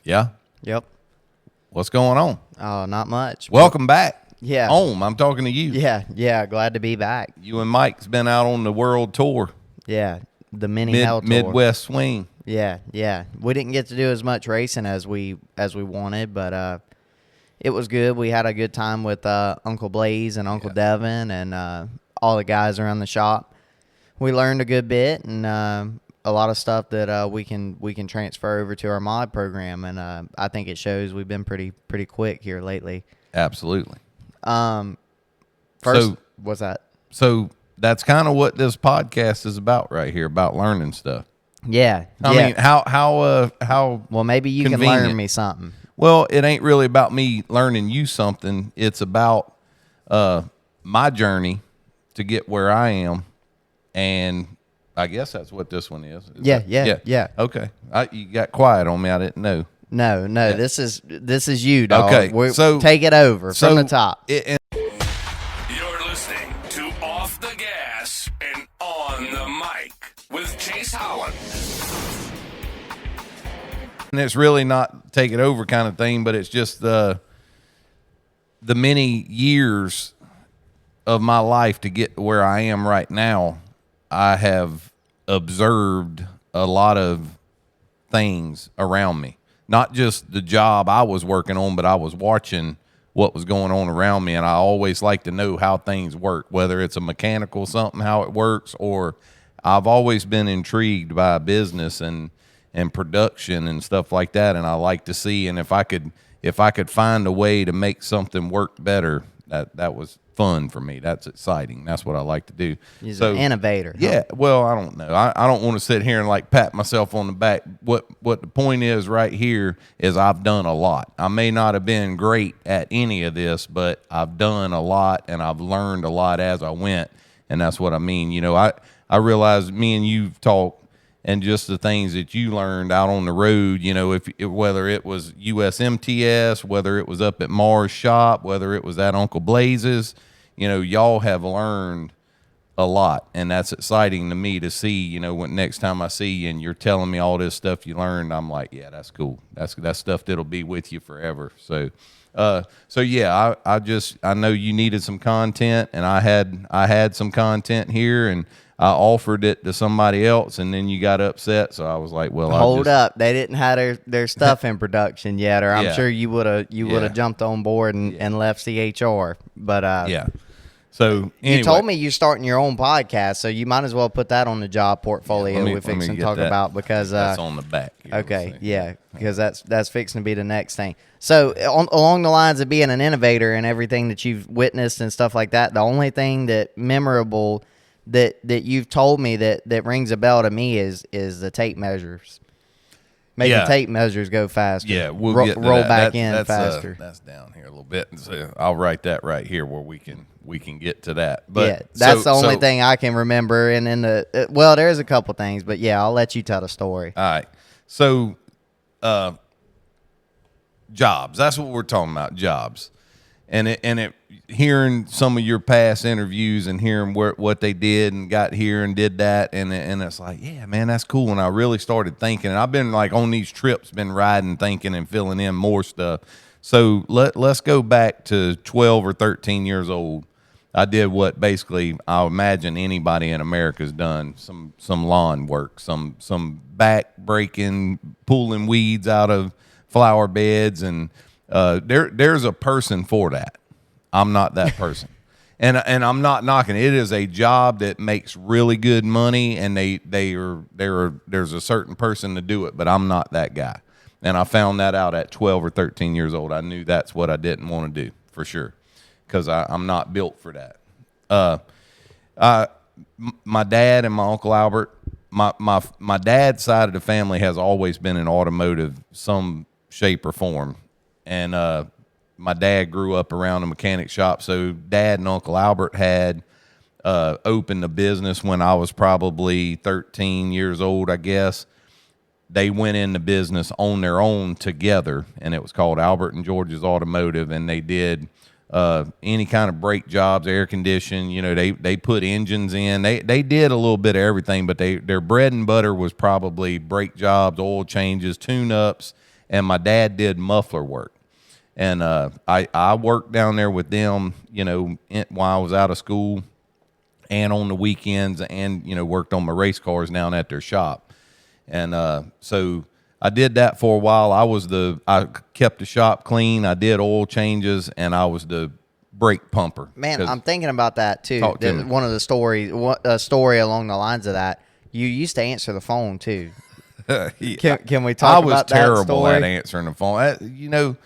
Yeah. Yep. What's going on? Oh, not much. Welcome back. Yeah. Home. I'm talking to you. Yeah. Glad to be back. You and Mike's been out on the world tour. Yeah. The mini hell tour. Midwest swing. Yeah. We didn't get to do as much racing as we wanted, but it was good. We had a good time with Uncle Blaze and Uncle Devin and all the guys around the shop. We learned a good bit and a lot of stuff that we can transfer over to our mod program, and I think it shows. We've been pretty quick here lately. Absolutely. First, what's that? So that's kind of what this podcast is about right here, about learning stuff. Yeah. I mean, how well, maybe you convenient. can learn me something. Well, it ain't really about me learning you something. It's about my journey to get where I am, and I guess that's what this one is. Yeah. Okay. You got quiet on me. I didn't know. No. Yeah. This is you, dog. Okay. So take it over from the top. You're listening to Off the Gas and On the Mic with Chase Holland. And it's really not take it over kind of thing, but it's just the many years of my life to get where I am right now. I have observed a lot of things around me, not just the job I was working on, but I was watching what was going on around me. And I always like to know how things work, whether it's a mechanical something, how it works, or I've always been intrigued by business and production and stuff like that. And I like to see, and if I could find a way to make something work better, that was fun for me. That's exciting. That's what I like to do. He's an innovator. Yeah. Well, I don't know. I don't want to sit here and like pat myself on the back. What the point is right here is I've done a lot. I may not have been great at any of this, but I've done a lot and I've learned a lot as I went. And that's what I mean. You know, I realize me and you've talked, and just the things that you learned out on the road, you know, whether it was USMTS, whether it was up at Mars shop, whether it was at Uncle Blaze's, you know, y'all have learned a lot, and that's exciting to me to see. You know, when next time I see you and you're telling me all this stuff you learned, I'm like, yeah, that's cool. That's stuff that'll be with you forever. So yeah, I know you needed some content, and I had some content here, and I offered it to somebody else, and then you got upset. So I was like, well, hold up. They didn't have their stuff in production yet, or I'm sure you would have jumped on board and left CHR. But yeah. So anyway. You told me you're starting your own podcast, so you might as well put that on the job portfolio we're fixing to talk about, because that's on the back. Okay, yeah, because that's fixing to be the next thing. So along the lines of being an innovator and everything that you've witnessed and stuff like that, the only thing that memorable that you've told me that rings a bell to me is the tape measures. Making tape measures go faster. Yeah, we'll get to roll that. back in faster. That's down here a little bit. So I'll write that right here where we can get to that. But yeah, that's the only thing I can remember. And in well, there's a couple things, but yeah, I'll let you tell the story. All right. So, jobs. That's what we're talking about. Jobs, and hearing some of your past interviews and hearing what they did and got here and did that, and it's like, yeah, man, that's cool. And I really started thinking, and I've been like on these trips, been riding, thinking, and filling in more stuff. So let's go back to 12 or 13 years old. I did what basically I imagine anybody in America's done: some lawn work, some back breaking, pulling weeds out of flower beds, and there's a person for that. I'm not that person, and I'm not knocking it. It is a job that makes really good money, and there's a certain person to do it, but I'm not that guy. And I found that out at 12 or 13 years old. I knew that's what I didn't want to do for sure, because I'm not built for that. My dad and my Uncle Albert, my dad's side of the family has always been in automotive, some shape or form. And my dad grew up around a mechanic shop, so Dad and Uncle Albert had opened a business when I was probably 13 years old, I guess. They went into business on their own together, and it was called Albert and George's Automotive, and they did any kind of brake jobs, air condition. You know, they put engines in. They did a little bit of everything, but their bread and butter was probably brake jobs, oil changes, tune-ups, and my dad did muffler work. And I worked down there with them, while I was out of school and on the weekends, and, worked on my race cars down at their shop. And so I did that for a while. I kept the shop clean. I did oil changes, and I was the brake pumper. Man, I'm thinking about that too. One of the stories, a story along the lines of that. You used to answer the phone too. Can we talk about that story? I was terrible at answering the phone.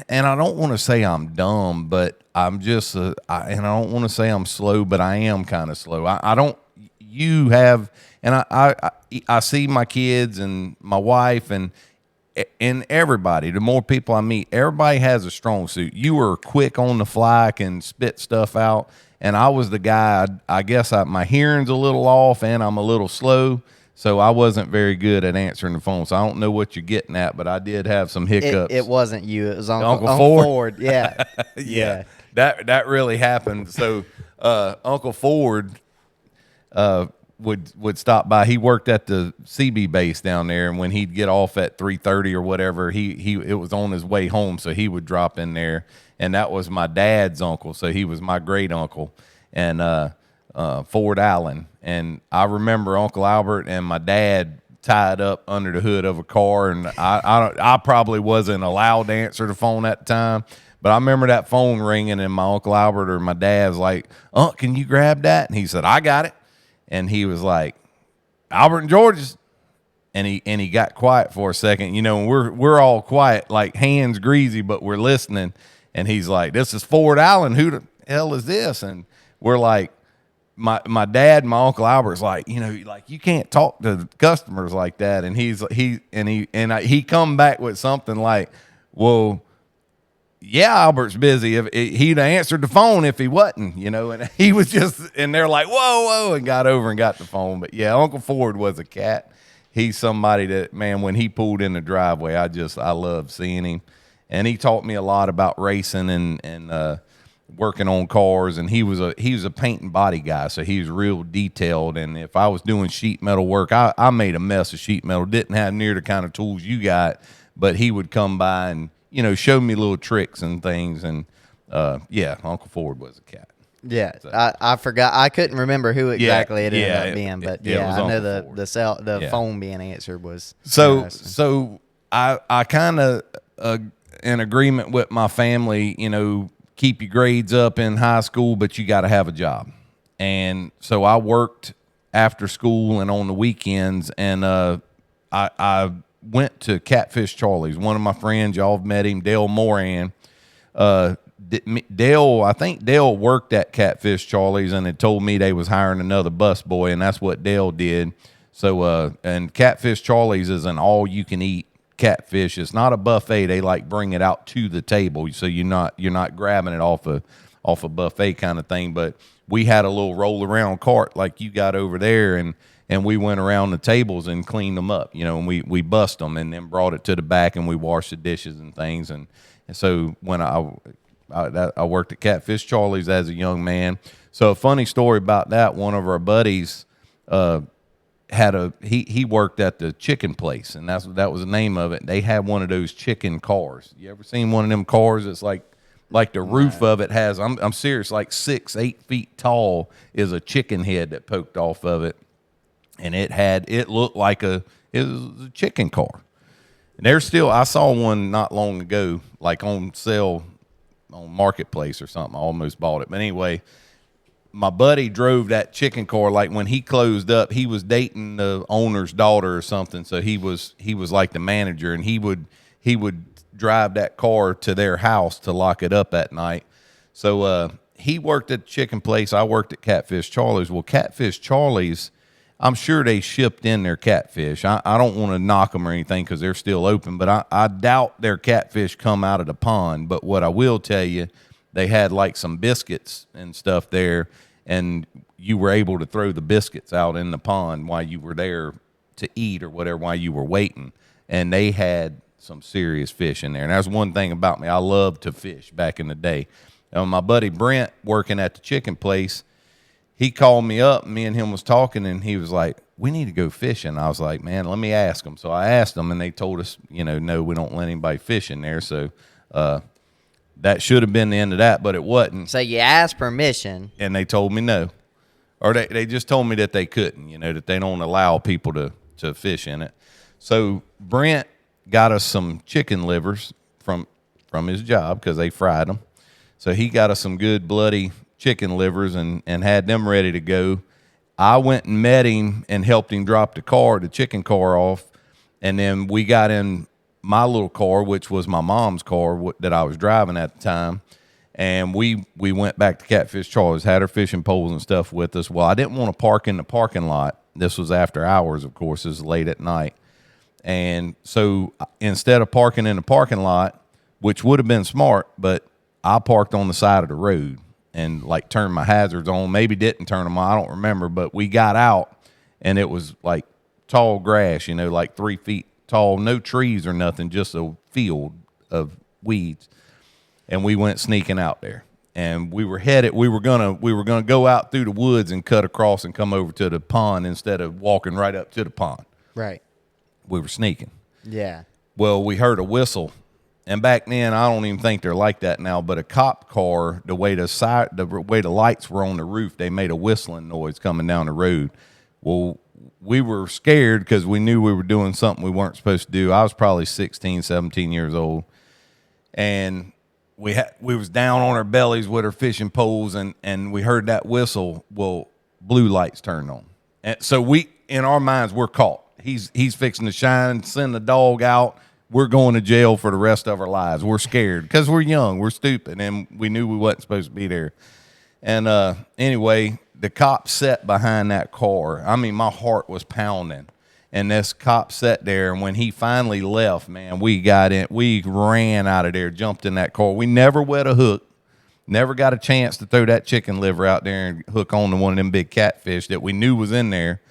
And I don't want to say I'm dumb, but I'm just, and I don't want to say I'm slow, but I am kind of slow. I see my kids and my wife and everybody, the more people I meet, everybody has a strong suit. You were quick on the fly, can spit stuff out. And I was the guy, I guess my hearing's a little off and I'm a little slow. So I wasn't very good at answering the phone. So I don't know what you're getting at, but I did have some hiccups. It wasn't you. It was Uncle Ford. Ford. Yeah. Yeah. That really happened. So Uncle Ford would stop by. He worked at the CB base down there, and when he'd get off at 3:30 or whatever, it was on his way home, so he would drop in there. And that was my dad's uncle, so he was my great uncle. And Ford Allen. And I remember Uncle Albert and my dad tied up under the hood of a car, and I probably wasn't allowed to answer the phone at the time, but I remember that phone ringing, and my Uncle Albert or my dad was like, can you grab that? And he said, I got it. And he was like, Albert and George's. And he got quiet for a second. We're all quiet, like hands greasy, but we're listening. And he's like, this is Ford Allen. Who the hell is this? And we're like, my dad and my Uncle Albert's like, you can't talk to customers like that. And he come back with something like, well, yeah, Albert's busy. If he'd answered the phone if he wasn't, and he was just, and they're like, whoa, and got over and got the phone. But yeah, Uncle Ford was a cat. He's somebody that, man, when he pulled in the driveway, I loved seeing him. And he taught me a lot about racing and working on cars, and he was a paint and body guy, so he was real detailed. And if I was doing sheet metal work, I made a mess of sheet metal, didn't have near the kind of tools you got, but he would come by and show me little tricks and things. And Uncle Ford was a cat. Yeah, so. I forgot. I couldn't remember who exactly it ended up being, but I know the phone being answered was so I kind of in agreement with my family, keep your grades up in high school, but you got to have a job. And so I worked after school and on the weekends, and I went to Catfish Charlie's. One of my friends, y'all have met him, Dale Moran. I think Dale worked at Catfish Charlie's and had told me they was hiring another bus boy, and that's what Dale did. So, and Catfish Charlie's is an all-you-can-eat catfish. It's not a buffet. They bring it out to the table, so you're not grabbing it off a buffet kind of thing. But we had a little roll around cart like you got over there, and we went around the tables and cleaned them up, and we bust them and then brought it to the back and we washed the dishes and things. And so when I worked at Catfish Charlie's as a young man. So a funny story about that, one of our buddies he worked at the chicken place, and that was the name of it. They had one of those chicken cars. You ever seen one of them cars that's like the roof of it has, I'm serious, like 6-8 feet tall is a chicken head that poked off of it. And it looked like it was a chicken car. And I saw one not long ago, like on sale on Marketplace or something. I almost bought it. But anyway, my buddy drove that chicken car. Like when he closed up, he was dating the owner's daughter or something. So he was like the manager, and he would drive that car to their house to lock it up at night. So he worked at the chicken place. I worked at Catfish Charlie's. Well, Catfish Charlie's, I'm sure they shipped in their catfish. I don't want to knock them or anything because they're still open, but I doubt their catfish come out of the pond. But what I will tell you, they had like some biscuits and stuff there, and you were able to throw the biscuits out in the pond while you were there to eat or whatever, while you were waiting. And they had some serious fish in there. And that's one thing about me. I loved to fish back in the day. My buddy Brent, working at the chicken place, he called me up, me and him was talking, and he was like, we need to go fishing. I was like, man, let me ask them. So I asked them, and they told us, no, we don't let anybody fish in there. So that should have been the end of that, but it wasn't. So you asked permission. And they told me no. Or they just told me that they couldn't, that they don't allow people to fish in it. So Brent got us some chicken livers from his job because they fried them. So he got us some good bloody chicken livers and had them ready to go. I went and met him and helped him drop the chicken car off. And then we got in my little car, which was my mom's car that I was driving at the time. And we went back to Catfish Charlie's, had our fishing poles and stuff with us. Well, I didn't want to park in the parking lot. This was after hours, of course. It was late at night. And so instead of parking in the parking lot, which would have been smart, but I parked on the side of the road and like turned my hazards on. Maybe didn't turn them on. I don't remember, but we got out and it was like tall grass, like 3 feet tall, no trees or nothing, just a field of weeds. And we went sneaking out there, and we were gonna go out through the woods and cut across and come over to the pond instead of walking right up to the pond. Right. We were sneaking. Yeah. Well, we heard a whistle. And back then, I don't even think they're like that now, but a cop car, the way the lights were on the roof, they made a whistling noise coming down the road. Well, we were scared because we knew we were doing something we weren't supposed to do. I was probably 16, 17 years old. And we was down on our bellies with our fishing poles, and we heard that whistle. Well, blue lights turned on. And so in our minds, we're caught. He's fixing to send the dog out. We're going to jail for the rest of our lives. We're scared because we're young, we're stupid, and we knew we wasn't supposed to be there. And anyway, the cop sat behind that car. I mean, my heart was pounding. And this cop sat there, and when he finally left, man, we ran out of there, jumped in that car. We never wet a hook, never got a chance to throw that chicken liver out there and hook on to one of them big catfish that we knew was in there.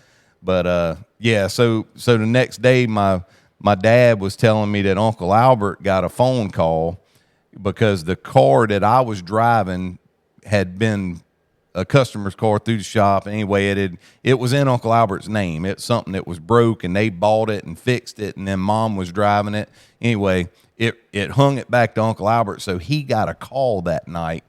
But yeah, so the next day, my dad was telling me that Uncle Albert got a phone call because the car that I was driving had been a customer's car through the shop. Anyway, it was in Uncle Albert's name. It's something that was broke, and they bought it and fixed it, and then Mom was driving it. Anyway, it hung it back to Uncle Albert, so he got a call that night,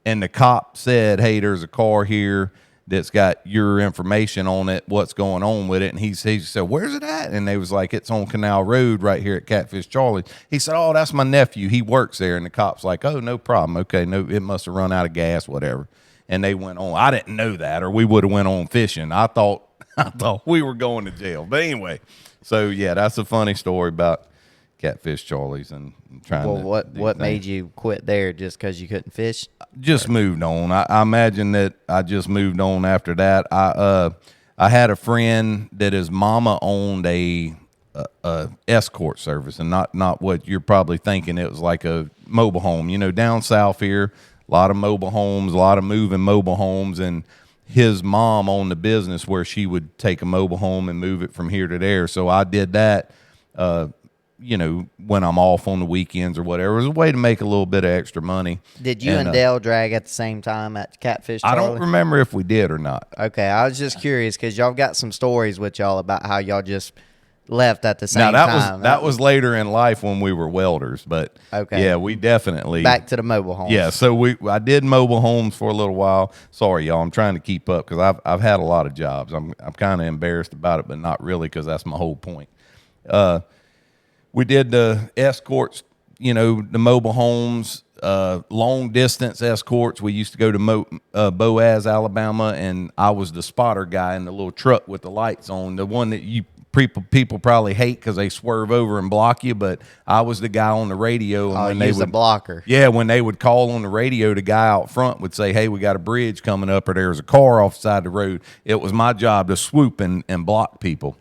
and the cop said, hey, there's a car here that's got your information on it, what's going on with it. And he said, where's it at? And they was like, it's on Canal Road right here at Catfish Charlie. He said, oh, that's my nephew. He works there. And the cop's like, oh, no problem. Okay, no, it must have run out of gas, whatever. And they went on. I didn't know that, or we would have went on fishing. I thought we were going to jail. But anyway, so yeah, that's a funny story about Catfish Charlie's and trying to. Well, what made you quit there? Just because you couldn't fish? Just moved on. I imagine that I just moved on after that. I had a friend that his mama owned a escort service, and not what you're probably thinking. It was like a mobile home. Down south here, a lot of mobile homes, a lot of moving mobile homes, and his mom owned the business where she would take a mobile home and move it from here to there. So I did that. When I'm off on the weekends or whatever. It was a way to make a little bit of extra money. Did you and Dale drag at the same time at Catfish Charlie? I don't remember if we did or not. Okay, I was just curious because y'all got some stories with y'all about how y'all just left at the same time. That was later in life when we were welders, but okay. Yeah, we definitely back to the mobile homes. Yeah, so I did mobile homes for a little while. Sorry, y'all, I'm trying to keep up because I've had a lot of jobs. I'm kind of embarrassed about it, but not really because that's my whole point. We did the escorts, the mobile homes, long distance escorts. We used to go to Boaz, Alabama, and I was the spotter guy in the little truck with the lights on, the one that people probably hate because they swerve over and block you, but I was the guy on the radio. And when they would, a blocker. Yeah, when they would call on the radio, the guy out front would say, hey, we got a bridge coming up, or there's a car off the side of the road. It was my job to swoop and block people.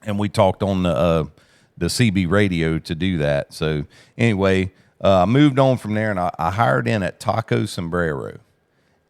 And we talked on the CB radio to do that. So anyway, I moved on from there, and I hired in at Taco Sombrero.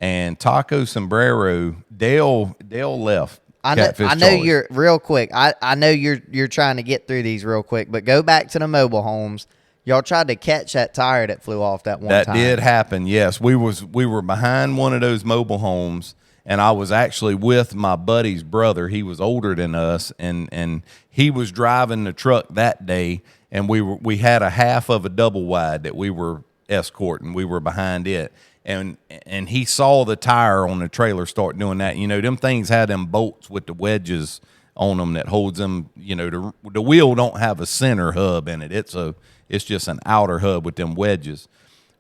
And Taco Sombrero, Dale left. I know you're real quick. I know you're trying to get through these real quick, but go back to the mobile homes. Y'all tried to catch that tire that flew off that one time. That did happen. Yes, we were behind one of those mobile homes, And I was actually with my buddy's brother. He was older than us, and he was driving the truck that day. And we had a half of a double wide that we were escorting. We were behind it, and he saw the tire on the trailer start doing that. You know, them things had them bolts with the wedges on them that holds them. You know, the wheel don't have a center hub in it. It's just an outer hub with them wedges.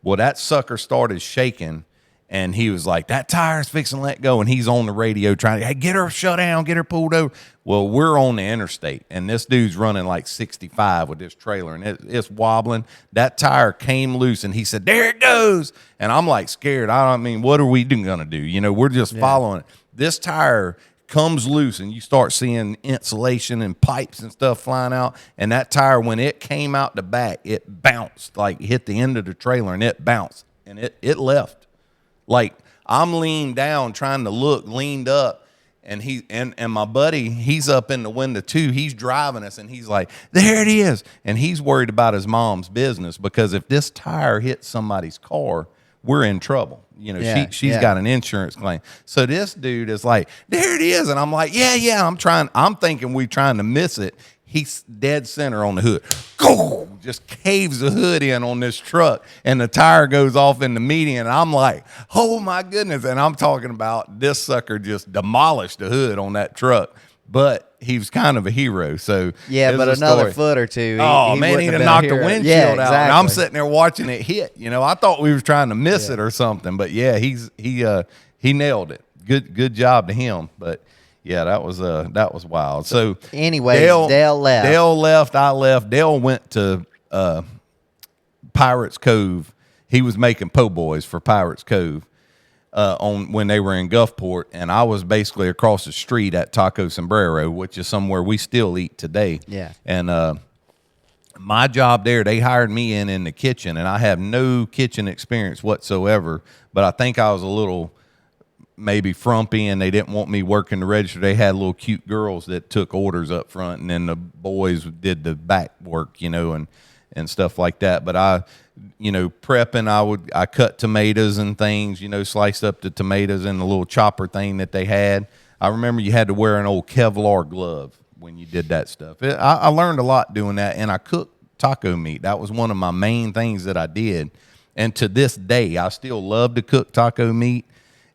Well, that sucker started shaking. And he was like, that tire's fixing to let go. And he's on the radio trying to, hey, get her shut down, get her pulled over. Well, we're on the interstate, and this dude's running like 65 with this trailer, and it's wobbling. That tire came loose, and he said, there it goes. And I'm like scared. I mean, what are we going to do? You know, we're just following it. This tire comes loose, and you start seeing insulation and pipes and stuff flying out. And that tire, when it came out the back, it bounced, like hit the end of the trailer, and it bounced, and it left. Like, I'm leaned down trying to look, leaned up, and and my buddy, he's up in the window too. He's driving us, and he's like, there it is. And he's worried about his mom's business, because if this tire hits somebody's car, we're in trouble. You know, she's got an insurance claim. So this dude is like, there it is. And I'm like, yeah. I'm thinking we're trying to miss it. He's dead center on the hood. Go! Just caves the hood in on this truck, and the tire goes off in the median. And I'm like, oh my goodness. And I'm talking about this sucker just demolished the hood on that truck. But he was kind of a hero. So yeah, but another foot or two. He'd have knocked the windshield out. And I'm sitting there watching it hit. You know, I thought we was trying to miss it or something. But yeah, he nailed it. Good job to him. But yeah, that was wild. So anyways, Dale left. Dale left. I left. Dale went to Pirates Cove. He was making po' boys for Pirates Cove when they were in Gulfport, and I was basically across the street at Taco Sombrero, which is somewhere we still eat today. Yeah. And my job there, they hired me in the kitchen, and I have no kitchen experience whatsoever. But I think I was a little maybe frumpy, and they didn't want me working the register. They had little cute girls that took orders up front, and then the boys did the back work, you know, and stuff like that. But I, you know, prepping, I cut tomatoes and things, you know, sliced up the tomatoes in the little chopper thing that they had. I remember you had to wear an old Kevlar glove when you did that stuff. I learned a lot doing that, and I cooked taco meat. That was one of my main things that I did. And to this day, I still love to cook taco meat.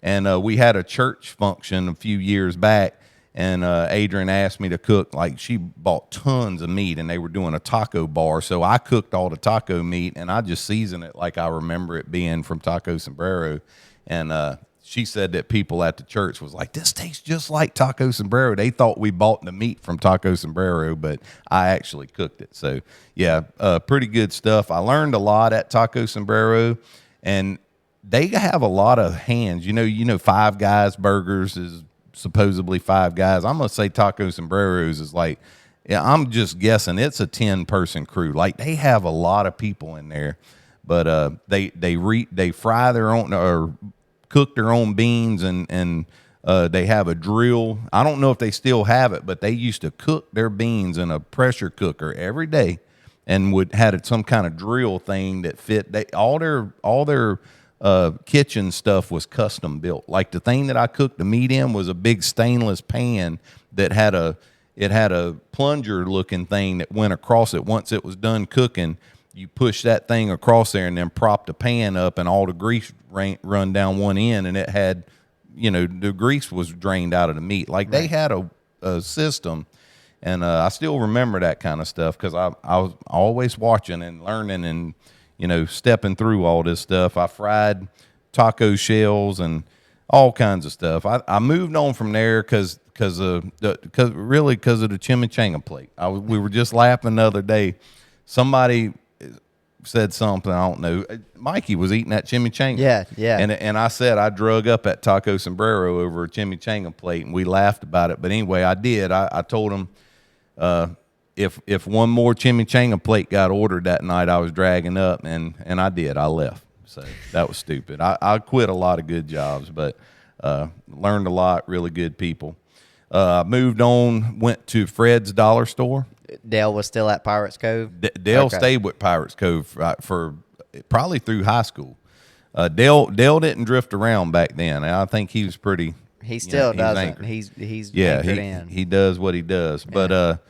And we had a church function a few years back, and Adrian asked me to cook. Like, she bought tons of meat, and they were doing a taco bar. So I cooked all the taco meat, and I just seasoned it like I remember it being from Taco Sombrero. And she said that people at the church was like, this tastes just like Taco Sombrero. They thought we bought the meat from Taco Sombrero, but I actually cooked it. So, yeah, pretty good stuff. I learned a lot at Taco Sombrero, and they have a lot of hands. You know, Five Guys Burgers is supposedly Five Guys. I'm going to say Taco Sombreros is like, yeah, I'm just guessing it's a 10-person crew. Like, they have a lot of people in there, but they fry their own or cook their own beans, and they have a drill. I don't know if they still have it, but they used to cook their beans in a pressure cooker every day, and had some kind of drill thing that fit. All their kitchen stuff was custom built. Like, the thing that I cooked the meat in was a big stainless pan that had a plunger looking thing that went across it. Once it was done cooking, you push that thing across there and then prop the pan up, and all the grease run down one end, and it had, you know, the grease was drained out of the meat. Like, they had a system, and I still remember that kind of stuff, because I was always watching and learning and, you know, stepping through all this stuff. I fried taco shells and all kinds of stuff. I moved on from there because of the chimichanga plate. We were just laughing the other day. Somebody said something, I don't know. Mikey was eating that chimichanga. Yeah. And I said I drug up at Taco Sombrero over a chimichanga plate, and we laughed about it. But anyway, I did. I told him if one more chimichanga plate got ordered that night, I was dragging up, and I did. I left. So that was stupid. I quit a lot of good jobs, but learned a lot, really good people. Moved on, went to Fred's Dollar Store. Dale was still at Pirates Cove? Dale stayed with Pirates Cove for probably through high school. Dale didn't drift around back then. I think he was pretty He still doesn't. He's He's yeah, anchored in. he does what he does. But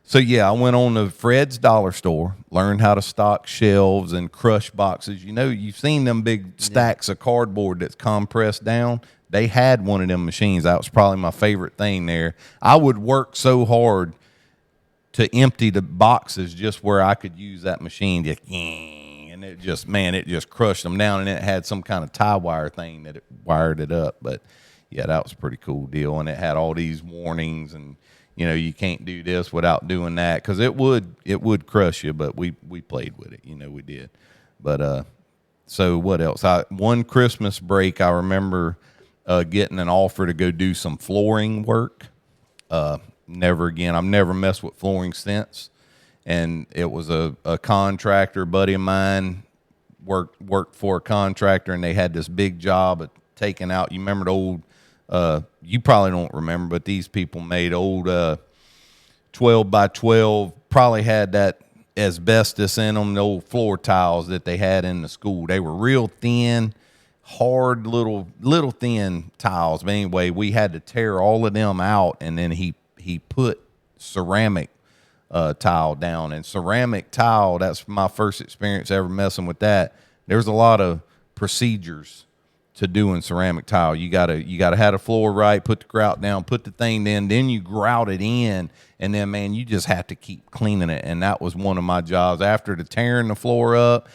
so yeah, I went on to Fred's Dollar Store, learned how to stock shelves and crush boxes. You know, you've seen them big stacks of cardboard that's compressed down. They had one of them machines. That was probably my favorite thing there. I would work so hard to empty the boxes just where I could use that machine to, and it just crushed them down, and it had some kind of tie wire thing that it wired it up. But yeah, that was a pretty cool deal, and it had all these warnings, and you know, you can't do this without doing that, because it would crush you. But we played with it, you know, we did. But so what else? One Christmas break, I remember getting an offer to go do some flooring work. Never again. I've never messed with flooring since. And it was a contractor, buddy of mine, worked for a contractor, and they had this big job of taking out. You remember the old? You probably don't remember, but these people made old 12 by 12. Probably had that asbestos in them. The old floor tiles that they had in the school. They were real thin, hard little thin tiles. But anyway, we had to tear all of them out, and then he put ceramic tile down. And ceramic tile, that's my first experience ever messing with that. There's a lot of procedures to doing ceramic tile. You gotta have the floor right, put the grout down, put the thing in, then you grout it in, and then man, you just have to keep cleaning it. And that was one of my jobs after the tearing the floor up.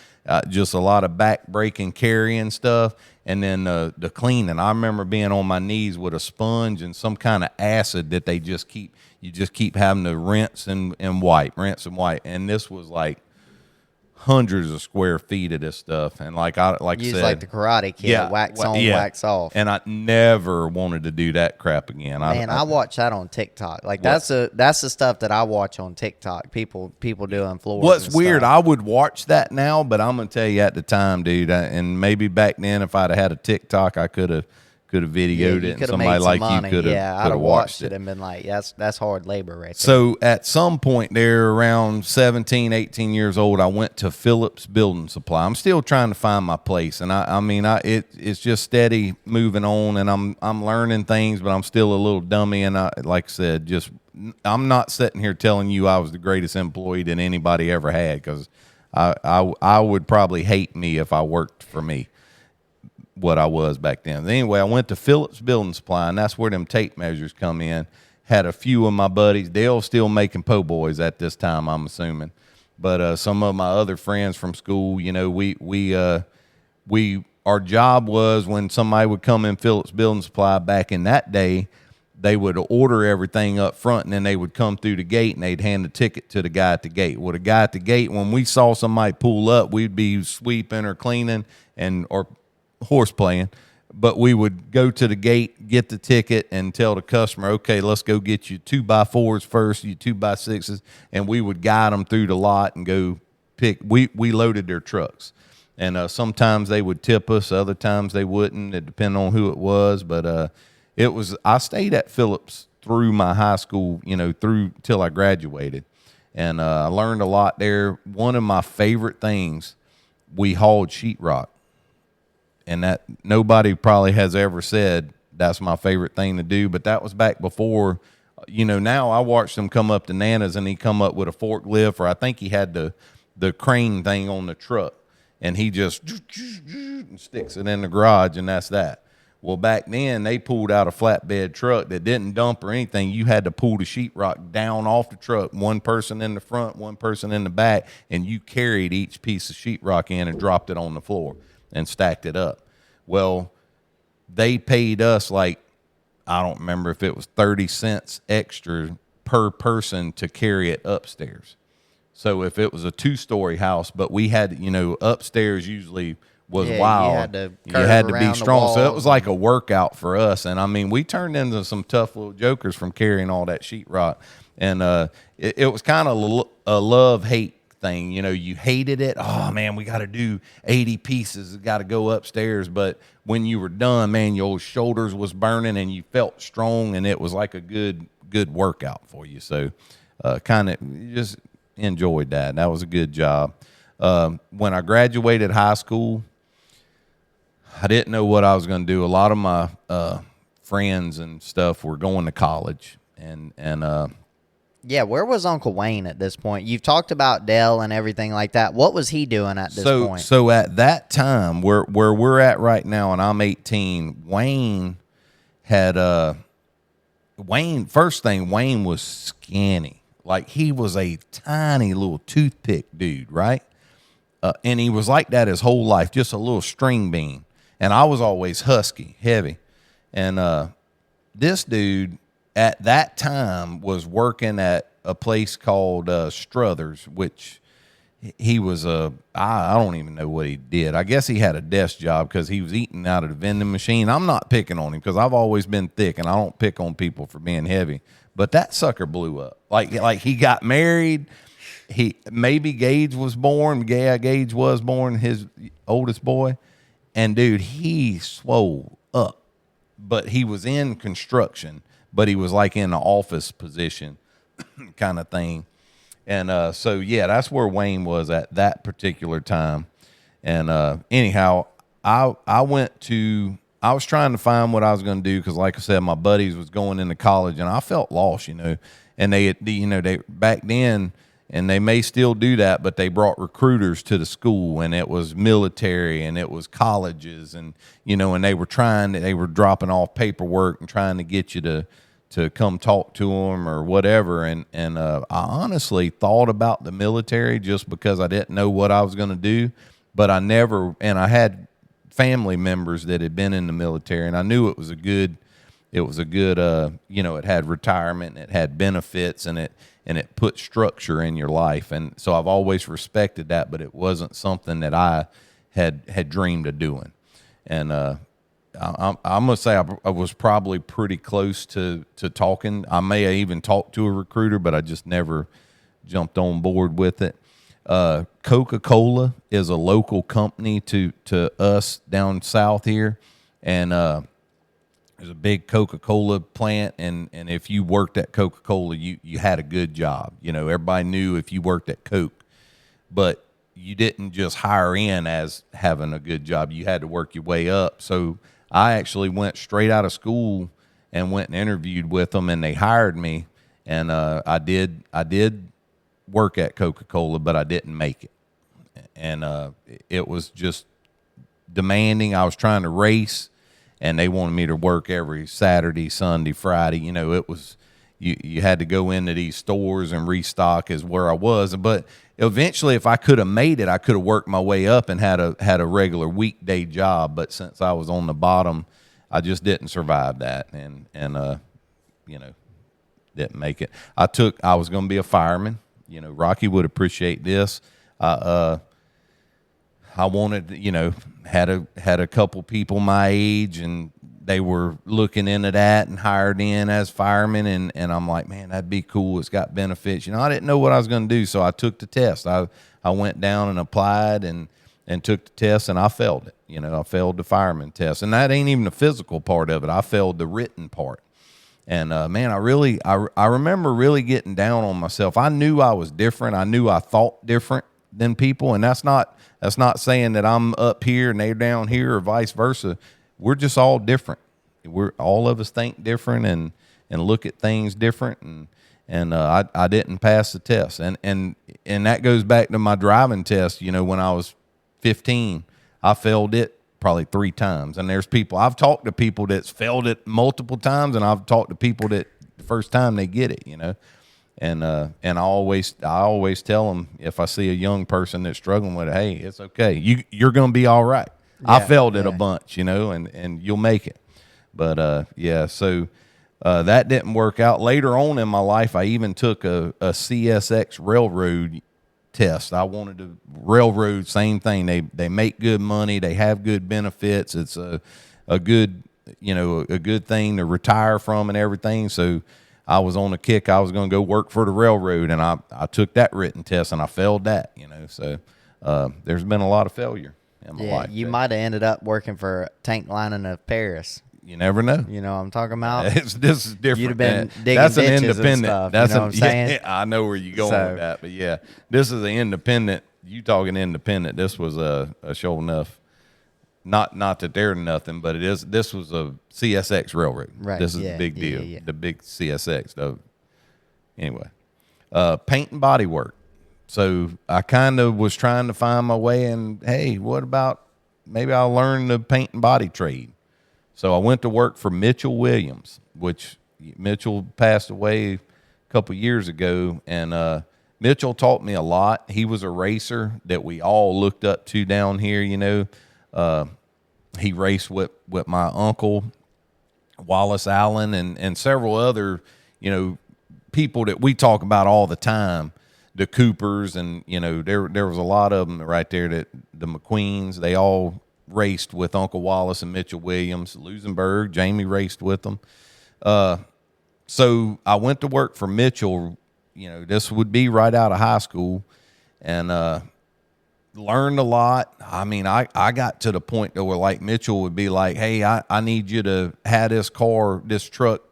Just a lot of back breaking, carrying stuff, and then the cleaning. I remember being on my knees with a sponge and some kind of acid that you just keep having to rinse and wipe. And this was like hundreds of square feet of this stuff, and like I Use said, like the Karate Kid, wax on, wax off. And I never wanted to do that crap again. Man, I watch that on TikTok. Like that's the stuff that I watch on TikTok. People doing floors. What's weird, I would watch that now, but I'm gonna tell you at the time, dude, and maybe back then if I'd have had a TikTok, I could have videoed it, and somebody like you could have watched it and been like, that's hard labor right there. So at some point there, around 17, 18 years old, I went to Phillips Building Supply. I'm still trying to find my place, and it's just steady moving on, and I'm learning things, but I'm still a little dummy, and like I said, I'm not sitting here telling you I was the greatest employee that anybody ever had, because I would probably hate me if I worked for me, what I was back then. Anyway, I went to Phillips Building Supply, and that's where them tape measures come in. Had a few of my buddies. They're still making po' boys at this time, I'm assuming. But some of my other friends from school, you know, our job was when somebody would come in Phillips Building Supply back in that day, they would order everything up front, and then they would come through the gate, and they'd hand the ticket to the guy at the gate. Well, the guy at the gate, when we saw somebody pull up, we'd be sweeping or cleaning or horse playing, but we would go to the gate, get the ticket, and tell the customer, okay, let's go get you 2x4s first, you 2x6s, and we would guide them through the lot and go pick. We loaded their trucks, and sometimes they would tip us, other times they wouldn't. It depended on who it was, but I stayed at Phillips through my high school, you know, through till I graduated, and I learned a lot there. One of my favorite things, we hauled sheetrock. And that nobody probably has ever said that's my favorite thing to do, but that was back before, you know. Now I watched him come up to Nana's, and he come up with a forklift, or I think he had the crane thing on the truck, and he just sticks it in the garage, and that's that. Well, back then they pulled out a flatbed truck that didn't dump or anything. You had to pull the sheetrock down off the truck, one person in the front, one person in the back, and you carried each piece of sheetrock in and dropped it on the floor and stacked it up. Well, they paid us like, I don't remember if it was 30 cents extra per person to carry it upstairs. So if it was a 2-story house, but we had, you know, upstairs usually was wild. You had to be strong. So it was like a workout for us. And I mean, we turned into some tough little jokers from carrying all that sheetrock. And it was kind of a love-hate thing. You know, you hated it. Oh man, we got to do 80 pieces. Got to go upstairs. But when you were done, man, your shoulders was burning and you felt strong, and it was like a good workout for you. So kind of just enjoyed that. That was a good job. When I graduated high school, I didn't know what I was going to do. A lot of my friends and stuff were going to college, and Yeah, where was Uncle Wayne at this point? You've talked about Dell and everything like that. What was he doing at this point? So at that time, where we're at right now, and I'm 18, Wayne had Wayne was skinny. Like, he was a tiny little toothpick dude, right? And he was like that his whole life, just a little string bean. And I was always husky, heavy. And this dude at that time was working at a place called Struthers, which he was I don't even know what he did. I guess he had a desk job because he was eating out of the vending machine. I'm not picking on him because I've always been thick, and I don't pick on people for being heavy. But that sucker blew up. Like he got married. Maybe Gage was born. Yeah, Gage was born, his oldest boy. And, dude, he swole up. But he was in construction, but he was like in an office position kind of thing. And so, yeah, that's where Wayne was at that particular time. And anyhow, I was trying to find what I was going to do because, like I said, my buddies was going into college, and I felt lost, And they back then, and they may still do that, but they brought recruiters to the school, and it was military, and it was colleges, and and they were dropping off paperwork and trying to get you to come talk to them or whatever. And I honestly thought about the military just because I didn't know what I was going to do, but I had family members that had been in the military, and I knew it was a good, it had retirement, and it had benefits, and it put structure in your life. And so I've always respected that, but it wasn't something that I had dreamed of doing. And I'm going to say I was probably pretty close to talking. I may have even talked to a recruiter, but I just never jumped on board with it. Coca-Cola is a local company to us down south here. And there's a big Coca-Cola plant, and if you worked at Coca-Cola, you had a good job. Everybody knew if you worked at Coke, but you didn't just hire in as having a good job. You had to work your way up. So I actually went straight out of school and went and interviewed with them, and they hired me. And I did work at Coca-Cola, but I didn't make it. And it was just demanding. I was trying to race, and they wanted me to work every Saturday, Sunday, Friday. It was you had to go into these stores and restock is where I was. But eventually, if I could have made it, I could have worked my way up and had a regular weekday job. But since I was on the bottom, I just didn't survive that, and didn't make it. I was going to be a fireman. Rocky would appreciate this. I wanted, had a couple people my age, and they were looking into that and hired in as firemen. And I'm like, man, that'd be cool. It's got benefits. I didn't know what I was going to do. So I took the test. I went down and applied and took the test, and I failed it. I failed the fireman test, and that ain't even the physical part of it. I failed the written part. And man, I remember really getting down on myself. I knew I was different. I knew I thought different than people. And that's not saying that I'm up here and they're down here or vice versa. We're just all different. All of us think different and look at things different. And I didn't pass the test. And that goes back to my driving test. When I was 15, I failed it probably 3 times. And I've talked to people that's failed it multiple times, and I've talked to people that the first time they get it, And I always tell them, if I see a young person that's struggling with it, hey, it's okay. You're going to be all right. Yeah, I failed it a bunch, and you'll make it. But so that didn't work out. Later on in my life, I even took a CSX railroad test. I wanted to railroad, same thing. They make good money. They have good benefits. It's a good thing to retire from and everything. So I was on a kick. I was going to go work for the railroad, and I took that written test, and I failed that, So there's been a lot of failure in my life. You might have ended up working for Tank Lining of Paris. You never know. What I'm talking about? This is different. You'd have been digging that's an ditches independent. And stuff, that's you know what I'm saying? Yeah, I know where you're going with that, but yeah, this is an independent. You talking independent? This was a show enough not that they're nothing, but this was a CSX railroad. Right. This is Yeah, the big yeah, deal. yeah. The big CSX though. Anyway, paint and body work. So I kind of was trying to find my way, and hey, what about maybe I'll learn the paint and body trade. So I went to work for Mitchell Williams, which Mitchell passed away a couple years ago, and Mitchell taught me a lot. He was a racer that we all looked up to down here, you know. He raced with my uncle, Wallace Allen, and several other, you know, people that we talk about all the time, the Coopers, and, you know, there was a lot of them right there, that the McQueens, they all raced with Uncle Wallace and Mitchell Williams. Lusenberg, Jamie raced with them. So I went to work for Mitchell. You know, this would be right out of high school, and learned a lot. I mean, I got to the point where, like, Mitchell would be like, hey, I need you to have this truck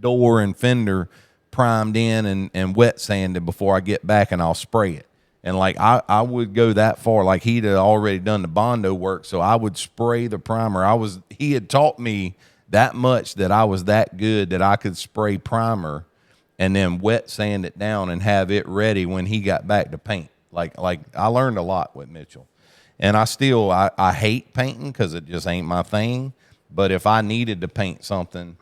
door and fender primed in and wet sanded before I get back, and I'll spray it. And, like, I would go that far. Like, he'd already done the Bondo work, so I would spray the primer. He had taught me that much, that I was that good that I could spray primer and then wet sand it down and have it ready when he got back to paint. Like I learned a lot with Mitchell. And I hate painting because it just ain't my thing. But if I needed to paint something,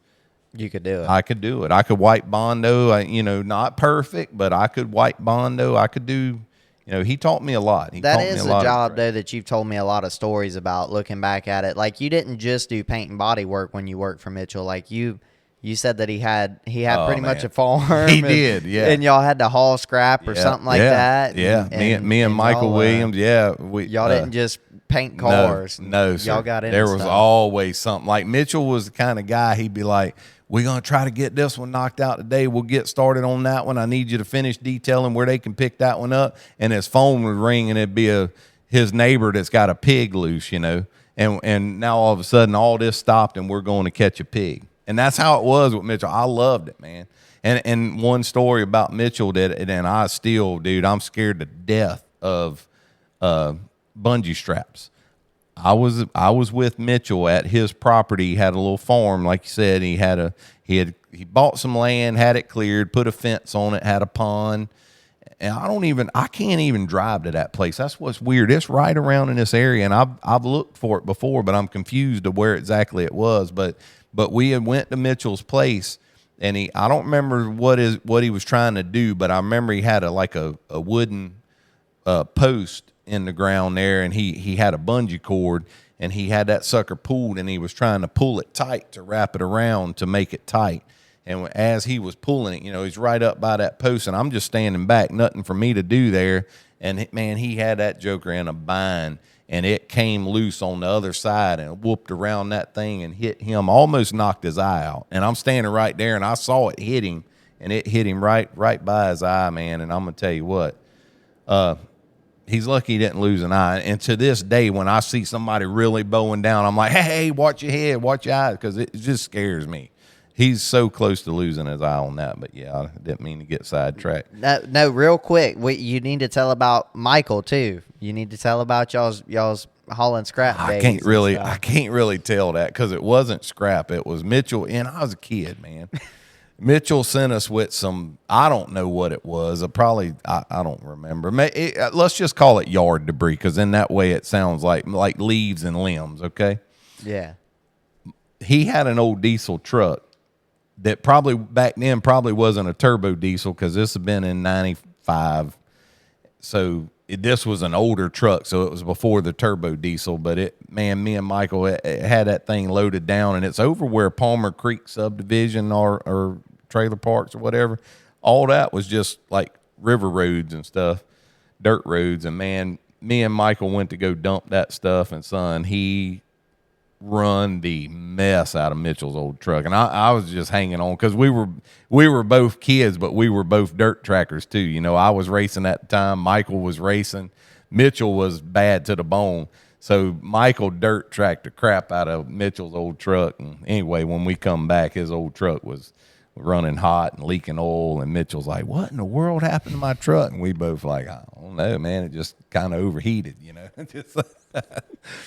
You could do it. I could do it. I could wipe Bondo. You know, not perfect, but I could wipe Bondo. I could do, you know, he taught me a lot. That is a job, though, that you've told me a lot of stories about, looking back at it. Like, you didn't just do paint and body work when you worked for Mitchell. Like, you said that he had pretty much a farm. He did, yeah. And y'all had to haul scrap or something like that. Yeah, me and Michael Williams, y'all didn't just paint cars. No, sir. Y'all got into There was stuff. always something. Like, Mitchell was the kind of guy, he'd be like, we're going to try to get this one knocked out today. We'll get started on that one. I need you to finish detailing where they can pick that one up. And his phone would ring, and it'd be his neighbor that's got a pig loose, you know. And now all of a sudden all this stopped, and we're going to catch a pig. And that's how it was with Mitchell. I loved it, man. And one story about Mitchell and I still, dude, I'm scared to death of bungee straps. I was with Mitchell at his property. He had a little farm, like you said. He bought some land, had it cleared, put a fence on it, had a pond. And I can't even drive to that place. That's what's weird. It's right around in this area, and I've looked for it before, but I'm confused of where exactly it was. But we had went to Mitchell's place, and I don't remember what he was trying to do, but I remember he had a wooden post in the ground there, and he had a bungee cord, and he had that sucker pulled, and he was trying to pull it tight to wrap it around to make it tight. And as he was pulling it, you know, he's right up by that post, and I'm just standing back, nothing for me to do there. And man, he had that joker in a bind, and it came loose on the other side and whooped around that thing and hit him, almost knocked his eye out. And I'm standing right there, and I saw it hit him, and it hit him right by his eye, man. And I'm gonna tell you what, he's lucky he didn't lose an eye. And to this day, when I see somebody really bowing down, I'm like, hey, watch your head, watch your eyes, because it just scares me. He's so close to losing his eye on that, but yeah, I didn't mean to get sidetracked. No, real quick, you need to tell about Michael too. You need to tell about y'all's hauling scrap days. I can't really tell that because it wasn't scrap. It was Mitchell, and I was a kid, man. Mitchell sent us with some, I don't know what it was. I don't remember. Let's just call it yard debris, because in that way it sounds like leaves and limbs. Okay. Yeah. He had an old diesel truck that probably back then wasn't a turbo diesel, because this had been in 95. So this was an older truck, so it was before the turbo diesel. But me and Michael had that thing loaded down, and it's over where Palmer Creek subdivision or trailer parks or whatever. All that was just like river roads and stuff, dirt roads. And man, me and Michael went to go dump that stuff, and son, he run the mess out of Mitchell's old truck. And I was just hanging on, because we were both kids, but we were both dirt trackers too. You know, I was racing at the time, Michael was racing. Mitchell was bad to the bone, so Michael dirt tracked the crap out of Mitchell's old truck. And anyway, when we come back, his old truck was running hot and leaking oil, and Mitchell's like, what in the world happened to my truck? And we both like, I don't know, man, it just kind of overheated, you know.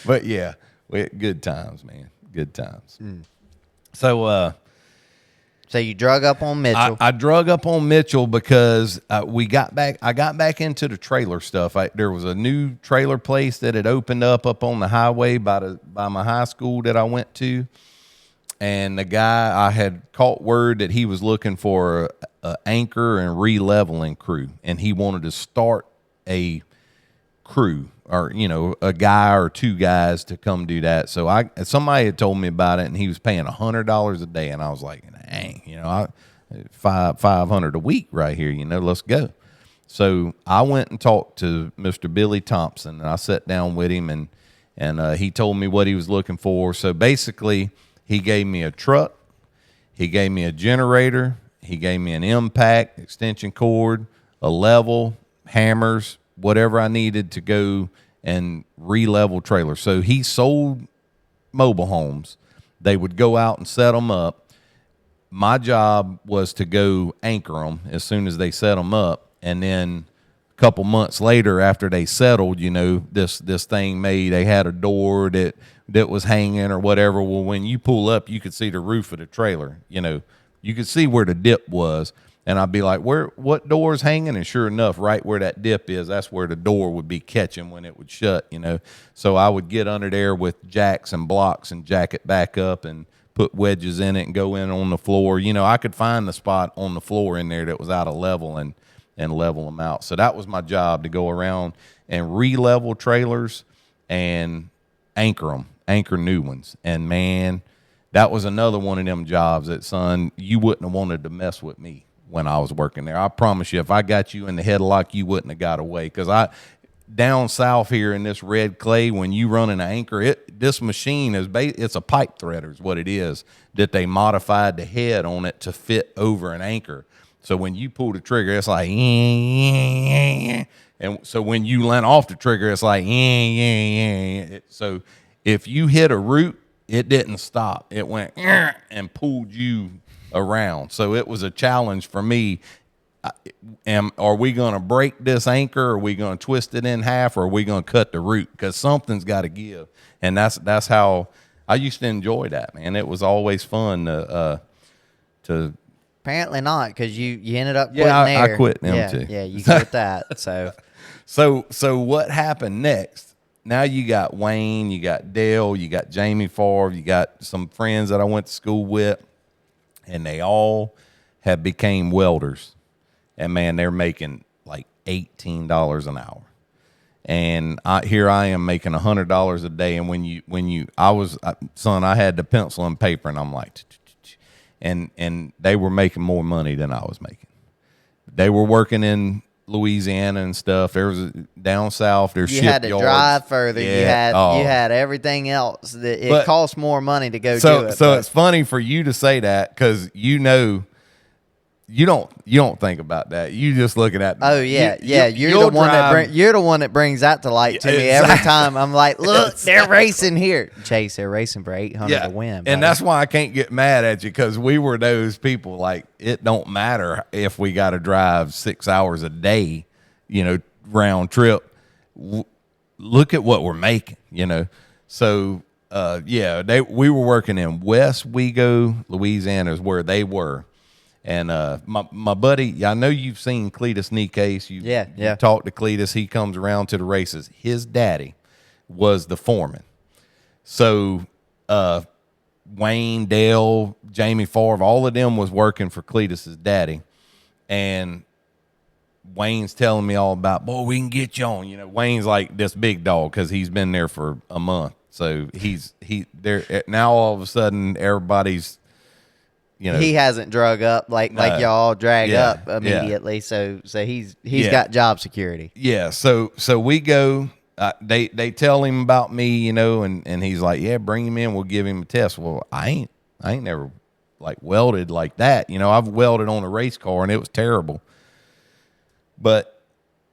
But yeah, Good times, man. Good times. So So you drug up on Mitchell. I drug up on Mitchell because I got back into the trailer stuff. There was a new trailer place that had opened up on the highway by my high school that I went to. And the guy, I had caught word that he was looking for a anchor and re-leveling crew, and he wanted to start a crew, or a guy or two guys to come do that. So somebody had told me about it, and he was paying $100 a day, and I was like, dang, $500 a week right here, let's go. So I went and talked to Mr. Billy Thompson, and I sat down with him, and he told me what he was looking for. So basically, he gave me a truck, he gave me a generator, he gave me an impact, extension cord, a level, hammers, whatever I needed to go and re-level trailers. So he sold mobile homes. They would go out and set them up. My job was to go anchor them as soon as they set them up, and then a couple months later, after they settled, this thing they had a door that was hanging or whatever. Well, when you pull up, you could see the roof of the trailer. You could see where the dip was, and I'd be like, what door's hanging? And sure enough, right where that dip is, that's where the door would be catching when it would shut. So I would get under there with jacks and blocks and jack it back up and put wedges in it and go in on the floor. I could find the spot on the floor in there that was out of level and level them out. So that was my job, to go around and re-level trailers and anchor new ones. And man, that was another one of them jobs that, son, you wouldn't have wanted to mess with me when I was working there. I promise you, if I got you in the headlock, you wouldn't have got away. Because down south here in this red clay, when you run an anchor, this machine it's a pipe threader is what it is, that they modified the head on it to fit over an anchor. So when you pull the trigger, it's like, and so when you let off the trigger, it's like, so if you hit a root, it didn't stop. It went and pulled you around. So it was a challenge for me. Are we going to break this anchor? Are we going to twist it in half? Or are we going to cut the root? Because something's got to give. And that's how I used to enjoy that, man. It was always fun to Apparently not, because you ended up quitting there. I quit them too. Yeah, you quit that. So what happened next? Now you got Wayne, you got Dale, you got Jamie Favre, you got some friends that I went to school with, and they all have became welders. And man, they're making like $18 an hour. And here I am making $100 a day. And I had the pencil and paper, and I'm like, and they were making more money than I was making. They were working in Louisiana and stuff. There was down south. There's shipyards. You had to drive further. Yeah. You had everything else. It cost more money to go do it. So it's funny for you to say that, because you don't think about that. You just looking at me. Oh yeah, you're the one that brings that to light to me every time. I'm like, look, they're racing here, Chase. They're racing for 800 to win, buddy. And that's why I can't get mad at you, because we were those people. Like, it don't matter if we got to drive 6 hours a day, round trip. Look at what we're making, So we were working in West Wego, Louisiana, is where they were. And my buddy, I know you've seen Cletus Nikkei. You talked to Cletus. He comes around to the races. His daddy was the foreman. So Wayne, Dale, Jamie Favre, all of them was working for Cletus's daddy. And Wayne's telling me all about, boy, we can get you on. Wayne's like this big dog because he's been there for a month. So he's there now. All of a sudden, everybody's, he hasn't drug up like y'all drag up immediately. So he's got job security. Yeah. So we go. They tell him about me, and he's like, yeah, bring him in. We'll give him a test. Well, I ain't never like welded like that. I've welded on a race car and it was terrible. But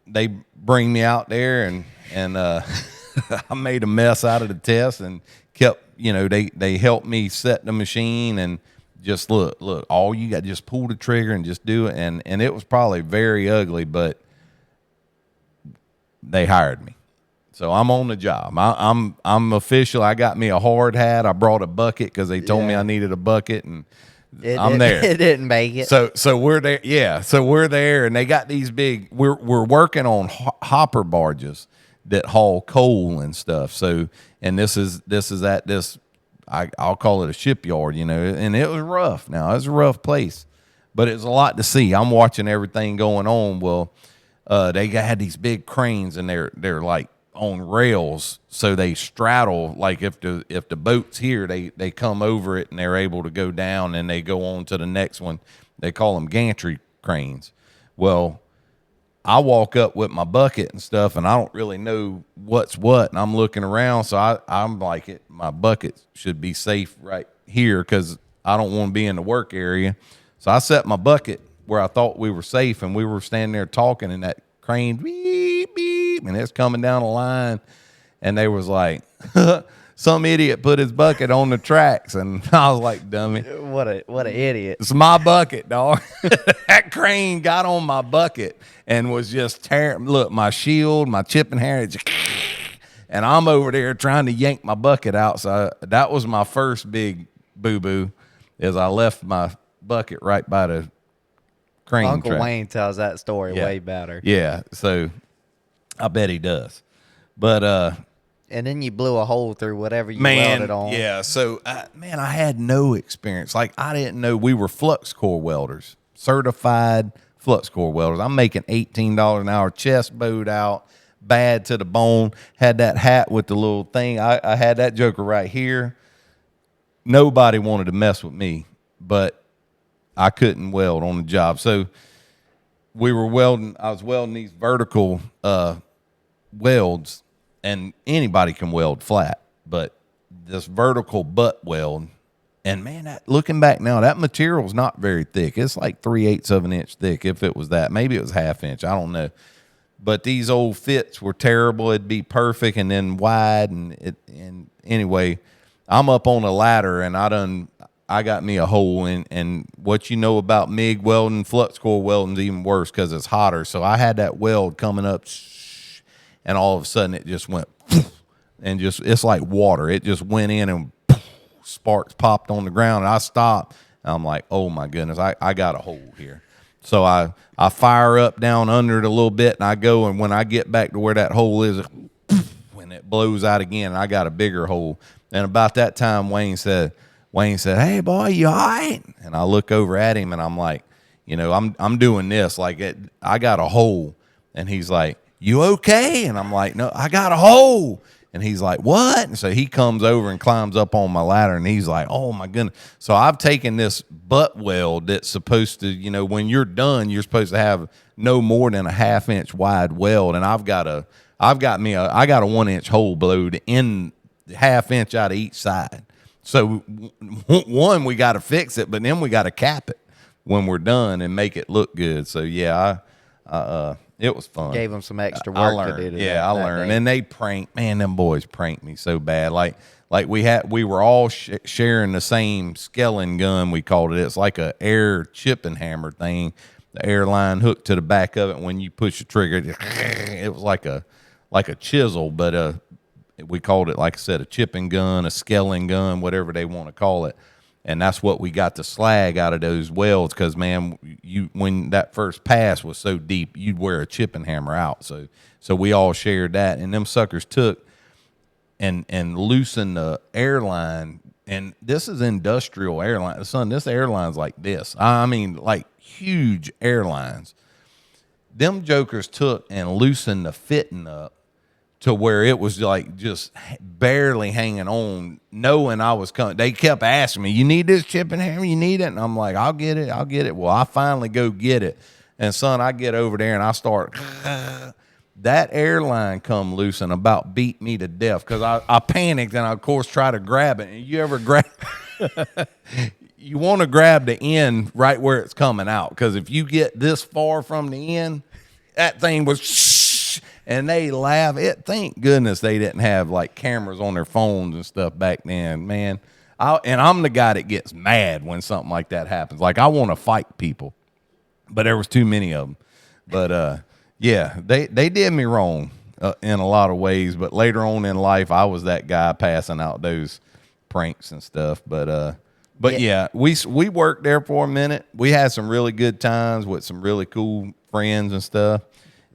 they bring me out there and I made a mess out of the test and kept, they helped me set the machine and just look, all you got, just pull the trigger and just do it. And it was probably very ugly, but they hired me. So I'm on the job. I'm official. I got me a hard hat. I brought a bucket because they told me I needed a bucket, and I'm there. It didn't make it. So we're there. Yeah. So we're there, and they got these big. We're working on hopper barges that haul coal and stuff. So, and this is at this. I'll call it a shipyard, you know, and it was rough. Now, it was a rough place, but it's a lot to see. I'm watching everything going on. Well, they had these big cranes, and they're like on rails, so they straddle. Like if the boat's here, they come over it, and they're able to go down, and they go on to the next one. They call them gantry cranes. Well, I walk up with my bucket and stuff, and I don't really know what's what, and I'm looking around, so I'm like, my bucket should be safe right here because I don't want to be in the work area. So I set my bucket where I thought we were safe, and we were standing there talking, and that crane, beep, beep, and it's coming down the line, and they was like, some idiot put his bucket on the tracks, and I was like, dummy. What an idiot. It's my bucket, dog. That crane got on my bucket and was just tearing. Look, my shield, my chipping hair, and I'm over there trying to yank my bucket out. So that was my first big boo-boo, is I left my bucket right by the crane Uncle track. Wayne tells that story way better. Yeah, so I bet he does. But and then you blew a hole through whatever you welded on. yeah. So, I had no experience. Like, I didn't know we were flux core welders, certified flux core welders. I'm making $18 an hour, chest bowed out, bad to the bone. Had that hat with the little thing. I had that joker right here. Nobody wanted to mess with me, but I couldn't weld on the job. So we were welding. I was welding these vertical welds. And anybody can weld flat, but this vertical butt weld, and man, looking back now, that material's not very thick. It's like 3/8 of an inch thick, if it was that. Maybe it was half inch. I don't know. But these old fits were terrible. It'd be perfect and then wide, and anyway, I'm up on a ladder, and I got me a hole in. And what you know about MIG welding, flux core welding is even worse because it's hotter. So I had that weld coming up. And all of a sudden, it just went, and it's like water. It just went in, and sparks popped on the ground. And I stopped. And I'm like, oh my goodness, I got a hole here. So I fire up down under it a little bit, and I go. And when I get back to where that hole is, when it blows out again, I got a bigger hole. And about that time, Wayne said, "Hey boy, you all right?" And I look over at him, and I'm like, you know, I'm doing this like I got a hole, and he's like, "You okay?" And I'm like, "No, I got a hole." And he's like, "What?" And so he comes over and climbs up on my ladder, and he's like, "Oh my goodness." So I've taken this butt weld that's supposed to, you know, when you're done, you're supposed to have no more than a 1/2 inch wide weld. And I got a 1-inch hole blowed in 1/2 inch out of each side. So one, we got to fix it, but then we got to cap it when we're done and make it look good. So yeah, it was fun. Gave them some extra work to do. I learned. And they them boys pranked me so bad. Like we were all sharing the same Skellen gun, we called it. It's like a air chipping hammer thing. The air line hooked to the back of it. When you push the trigger, it was like a chisel, but we called it, like I said, a chipping gun, a Skellen gun, whatever they want to call it. And that's what we got to slag out of those welds, because, man, when that first pass was so deep, you'd wear a chipping hammer out. So we all shared that. And them suckers took and loosened the airline. And this is industrial airline. Son, this airline's like this. I mean, like huge airlines. Them jokers took and loosened the fitting up to where it was like just barely hanging on, knowing I was coming. They kept asking me, "You need this chipping hammer? You need it?" And I'm like, I'll get it. Well, I finally go get it. And son, I get over there and I start, that airline come loose and about beat me to death, because I panicked and I, of course, try to grab it. And you ever grab, you want to grab the end right where it's coming out, because if you get this far from the end, that thing was and they laugh. Thank goodness they didn't have like cameras on their phones and stuff back then, man. And I'm the guy that gets mad when something like that happens. Like, I want to fight people, but there was too many of them. But yeah, they did me wrong. in a lot of ways. But later on in life, I was that guy passing out those pranks and stuff. But yeah, we worked there for a minute. We had some really good times with some really cool friends and stuff.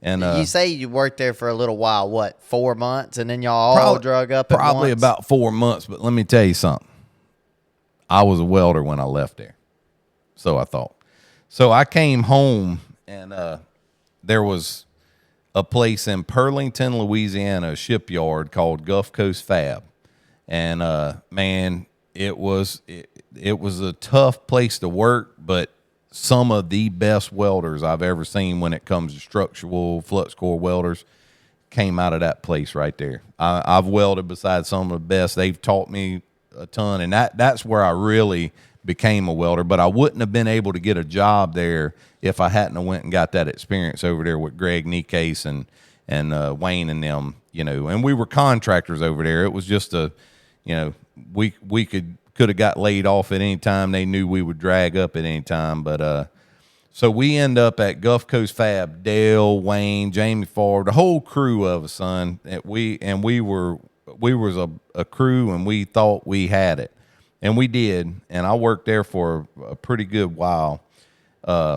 And you say you worked there for a little while, what, 4 months, and then y'all all drug up at probably once? about 4 months. But let me tell you something. I was a welder when I left there, so I thought. So I came home, and there was a place in Pearlington, Louisiana, a shipyard called Gulf Coast Fab, and man, it was a tough place to work, but some of the best welders I've ever seen when it comes to structural flux core welders came out of that place right there. I've welded beside some of the best. They've taught me a ton, and that's where I really became a welder. But I wouldn't have been able to get a job there if I hadn't went and got that experience over there with Greg Nikase and Wayne and them, and we were contractors over there. It was just we could have got laid off at any time. They knew we would drag up at any time. But so we end up at Gulf Coast Fab, Dale, Wayne, Jamie Favre, the whole crew of us, son. We was a crew, and we thought we had it, and we did. And I worked there for a pretty good while. And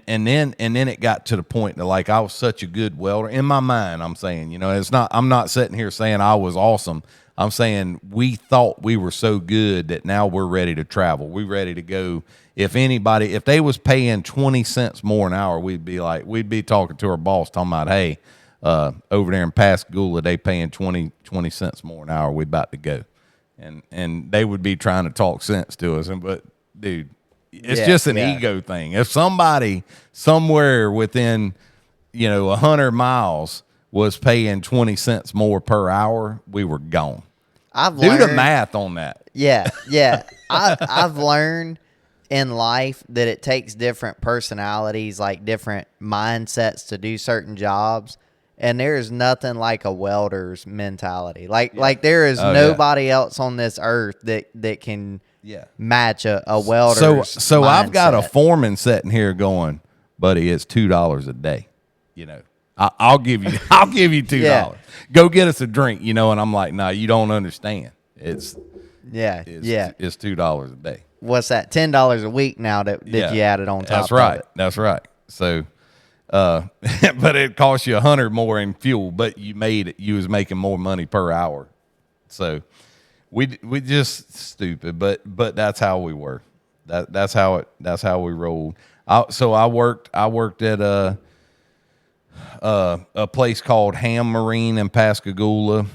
then it got to the point that, like, I was such a good welder in my mind. I'm saying, I'm not sitting here saying I was awesome. I'm saying we thought we were so good that now we're ready to travel. We're ready to go. If they was paying 20 cents more an hour, we'd be talking to our boss talking about, hey, over there in Pascagoula, they paying 20 cents more an hour. We about to go. And they would be trying to talk sense to us. But dude, it's just an ego thing. If somebody somewhere within, 100 miles was paying 20 cents more per hour, we were gone. Do the math on that. Yeah. I've learned in life that it takes different personalities, like different mindsets to do certain jobs. And there is nothing like a welder's mentality. Like there is nobody else on this earth that can match a welder's So mindset. I've got a foreman sitting here going, buddy, it's $2 a day. I'll give you $2. Go get us a drink, and I'm like, no, you don't understand. It's $2 a day. What's that? $10 a week now that you added on top. That's right. Of it. That's right. So, but it cost you $100 more in fuel, but you was making more money per hour. So we just stupid, but that's how we were. That's how we rolled. I worked at a place called Ham Marine in Pascagoula.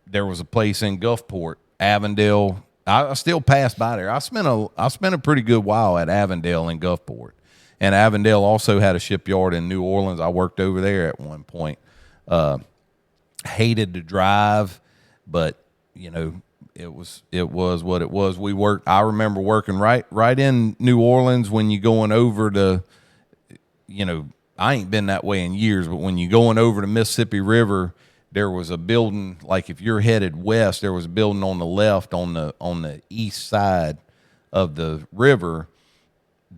There was a place in Gulfport, Avondale. I still pass by there. I spent a pretty good while at Avondale and Gulfport, and Avondale also had a shipyard in New Orleans. I worked over there at one point. Hated to drive, but it was what it was. I remember working right in New Orleans when you going over to, I ain't been that way in years, but when you going over the Mississippi River, there was a building, like if you're headed west, there was a building on the left on the east side of the river,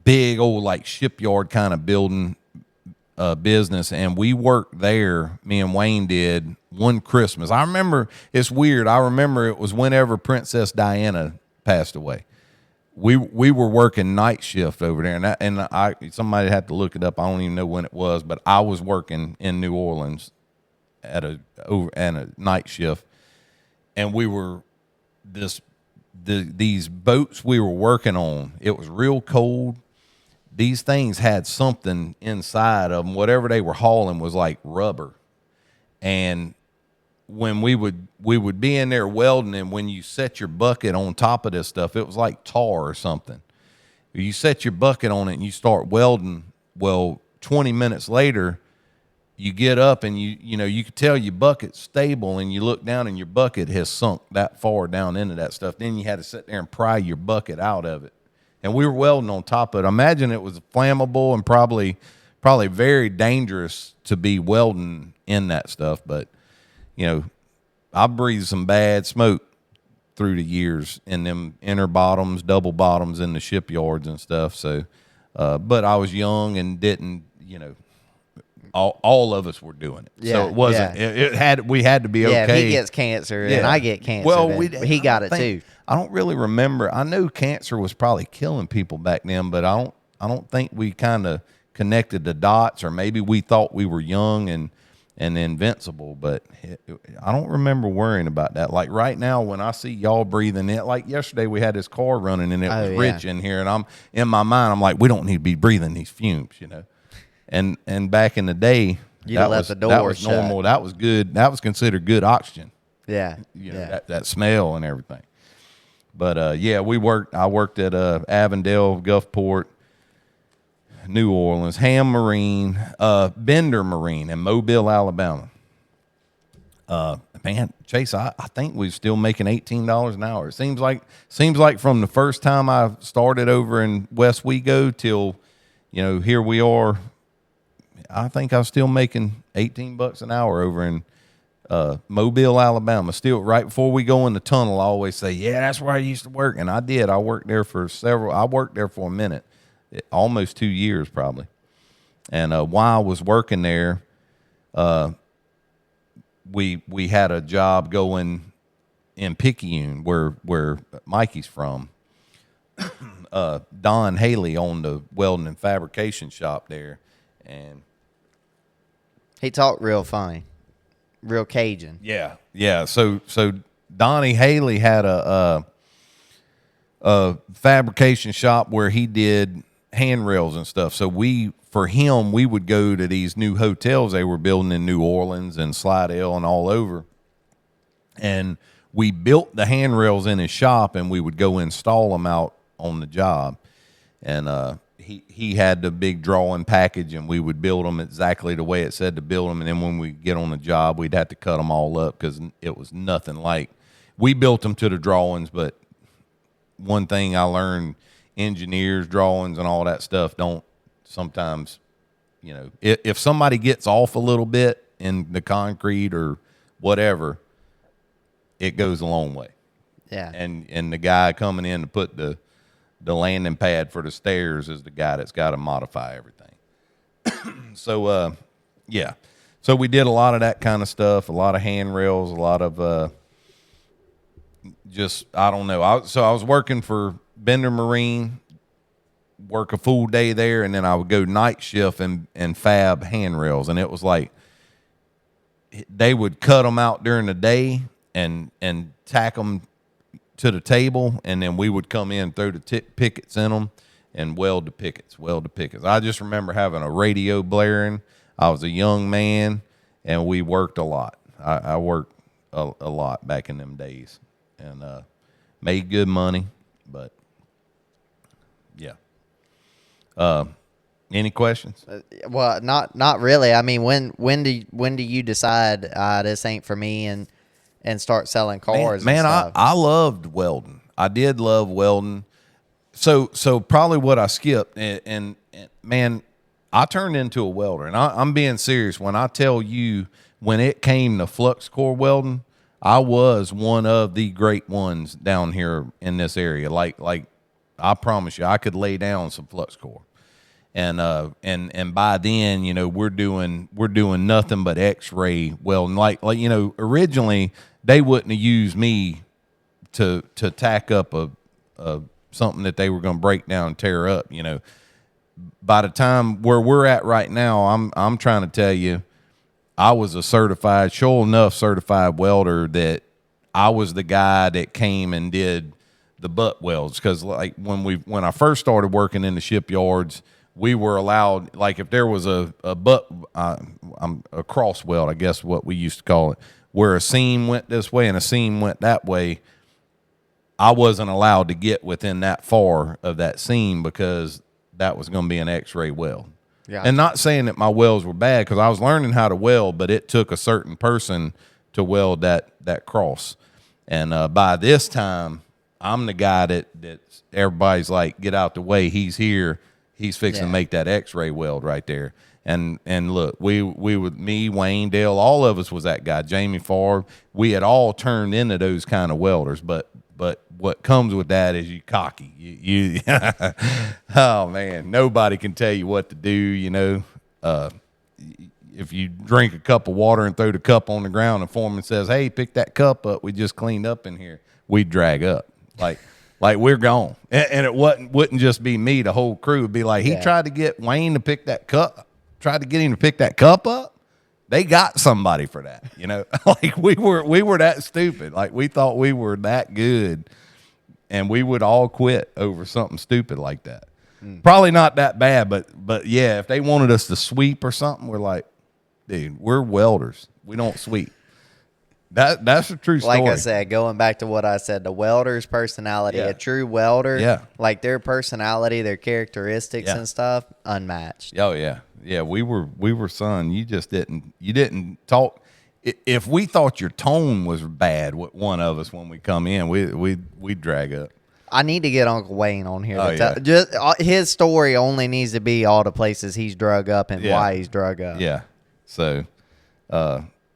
big old like shipyard kind of building business. And we worked there, me and Wayne did, one Christmas. I remember, it's weird. I remember it was whenever Princess Diana passed away. We were working night shift over there, and somebody had to look it up. I don't even know when it was, but I was working in New Orleans at a night shift, and we were these boats we were working on. It was real cold. These things had something inside of them. Whatever they were hauling was like rubber, and when we would be in there welding, and when you set your bucket on top of this stuff, it was like tar or something. You set your bucket on it and you start welding. Well, 20 minutes later, you get up and you could tell your bucket's stable, and you look down and your bucket has sunk that far down into that stuff. Then you had to sit there and pry your bucket out of it. And we were welding on top of it. I imagine it was flammable and probably very dangerous to be welding in that stuff, but I breathed some bad smoke through the years in them inner bottoms, double bottoms in the shipyards and stuff. So, but I was young and didn't, all of us were doing it. Yeah, So it wasn't. We had to be Yeah, okay. if he gets cancer and I get cancer, well, then he got it too. I don't really remember. I know cancer was probably killing people back then, but I don't think we kind of connected the dots, or maybe we thought we were young and invincible, but I don't remember worrying about that. Like right now, when I see y'all breathing it, like yesterday we had this car running and it was rich in here, and I'm in my mind, I'm like, we don't need to be breathing these fumes, you know. And back in the day, You'd let the door that was shut. normal. That was good. That was considered good oxygen. Yeah, You know, that smell and everything. But I worked at Avondale, Gulfport, New Orleans, Ham Marine, Bender Marine in Mobile, Alabama. Man, Chase, I think we're still making $18 an hour. It seems like from the first time I started over in West Wego till, you know, here we are. I think I'm still making $18 an hour over in Mobile, Alabama. Still, right before we go in the tunnel, I always say, yeah, that's where I used to work. And I did. I worked there for a minute, almost 2 years probably. And while I was working there, we had a job going in Picayune, where Mikey's from. Don Haley owned the welding and fabrication shop there, and he talked real funny, real Cajun. Yeah. So Donnie Haley had a fabrication shop where he did handrails and stuff. So we would go to these new hotels they were building in New Orleans and Slidell and all over, and we built the handrails in his shop, and we would go install them out on the job. And he had the big drawing package, and we would build them exactly the way it said to build them. And then when we get on the job, we'd have to cut them all up because it was nothing like we built them to the drawings. But one thing I learned, engineers, drawings, and all that stuff don't sometimes, you know, if somebody gets off a little bit in the concrete or whatever, it goes a long way. Yeah. And the guy coming in to put the landing pad for the stairs is the guy that's got to modify everything. So we did a lot of that kind of stuff, a lot of handrails, a lot of I don't know. I was working for Bender Marine, work a full day there, and then I would go night shift and fab handrails. And it was like they would cut them out during the day and tack them to the table, and then we would come in, throw the pickets in them, and weld the pickets. I just remember having a radio blaring. I was a young man, and we worked a lot. I worked a lot back in them days, and made good money. But yeah. Any questions? Well, not really. I mean, when do you decide this ain't for me and start selling cars? Man, and stuff? I loved welding. I did love welding. So probably what I skipped, and man, I turned into a welder. And I'm being serious when I tell you, when it came to flux core welding, I was one of the great ones down here in this area. Like I promise you, I could lay down some flux core. And by then, you know, we're doing nothing but X-ray welding. Like you know, originally they wouldn't have used me to tack up a something that they were going to break down and tear up. You know, by the time where we're at right now, I'm trying to tell you, I was a certified welder. That I was the guy that came and did the butt welds, because like when I first started working in the shipyards, we were allowed, like if there was a cross weld, I guess what we used to call it, where a seam went this way and a seam went that way, I wasn't allowed to get within that far of that seam because that was going to be an X-ray weld. Yeah. And not saying that my welds were bad, because I was learning how to weld, but it took a certain person to weld that cross. And by this time, I'm the guy that everybody's like, get out the way. He's here. He's fixing to make that X-ray weld right there. And look, we with me, Wayne, Dale, all of us was that guy. Jamie Favre, we had all turned into those kind of welders. But what comes with that is you cocky. You oh man, nobody can tell you what to do. You know, if you drink a cup of water and throw the cup on the ground and foreman says, hey, pick that cup up, we just cleaned up in here, we'd drag up. Like we're gone. And it wouldn't just be me, the whole crew would be like, he tried to get Wayne to pick that cup, tried to get him to pick that cup up. They got somebody for that, you know. Like we were that stupid. Like we thought we were that good, and we would all quit over something stupid like that. Probably not that bad, but yeah, if they wanted us to sweep or something, we're like, dude, we're welders. We don't sweep. That's a true story. Like I said, going back to what I said, the welder's personality, a true welder, like their personality, their characteristics and stuff, unmatched. Oh yeah. Yeah, we were son. You didn't talk. If we thought your tone was bad with one of us when we come in, we'd drag up. I need to get Uncle Wayne on here. Just his story only needs to be all the places he's drug up and why he's drug up. Yeah. So,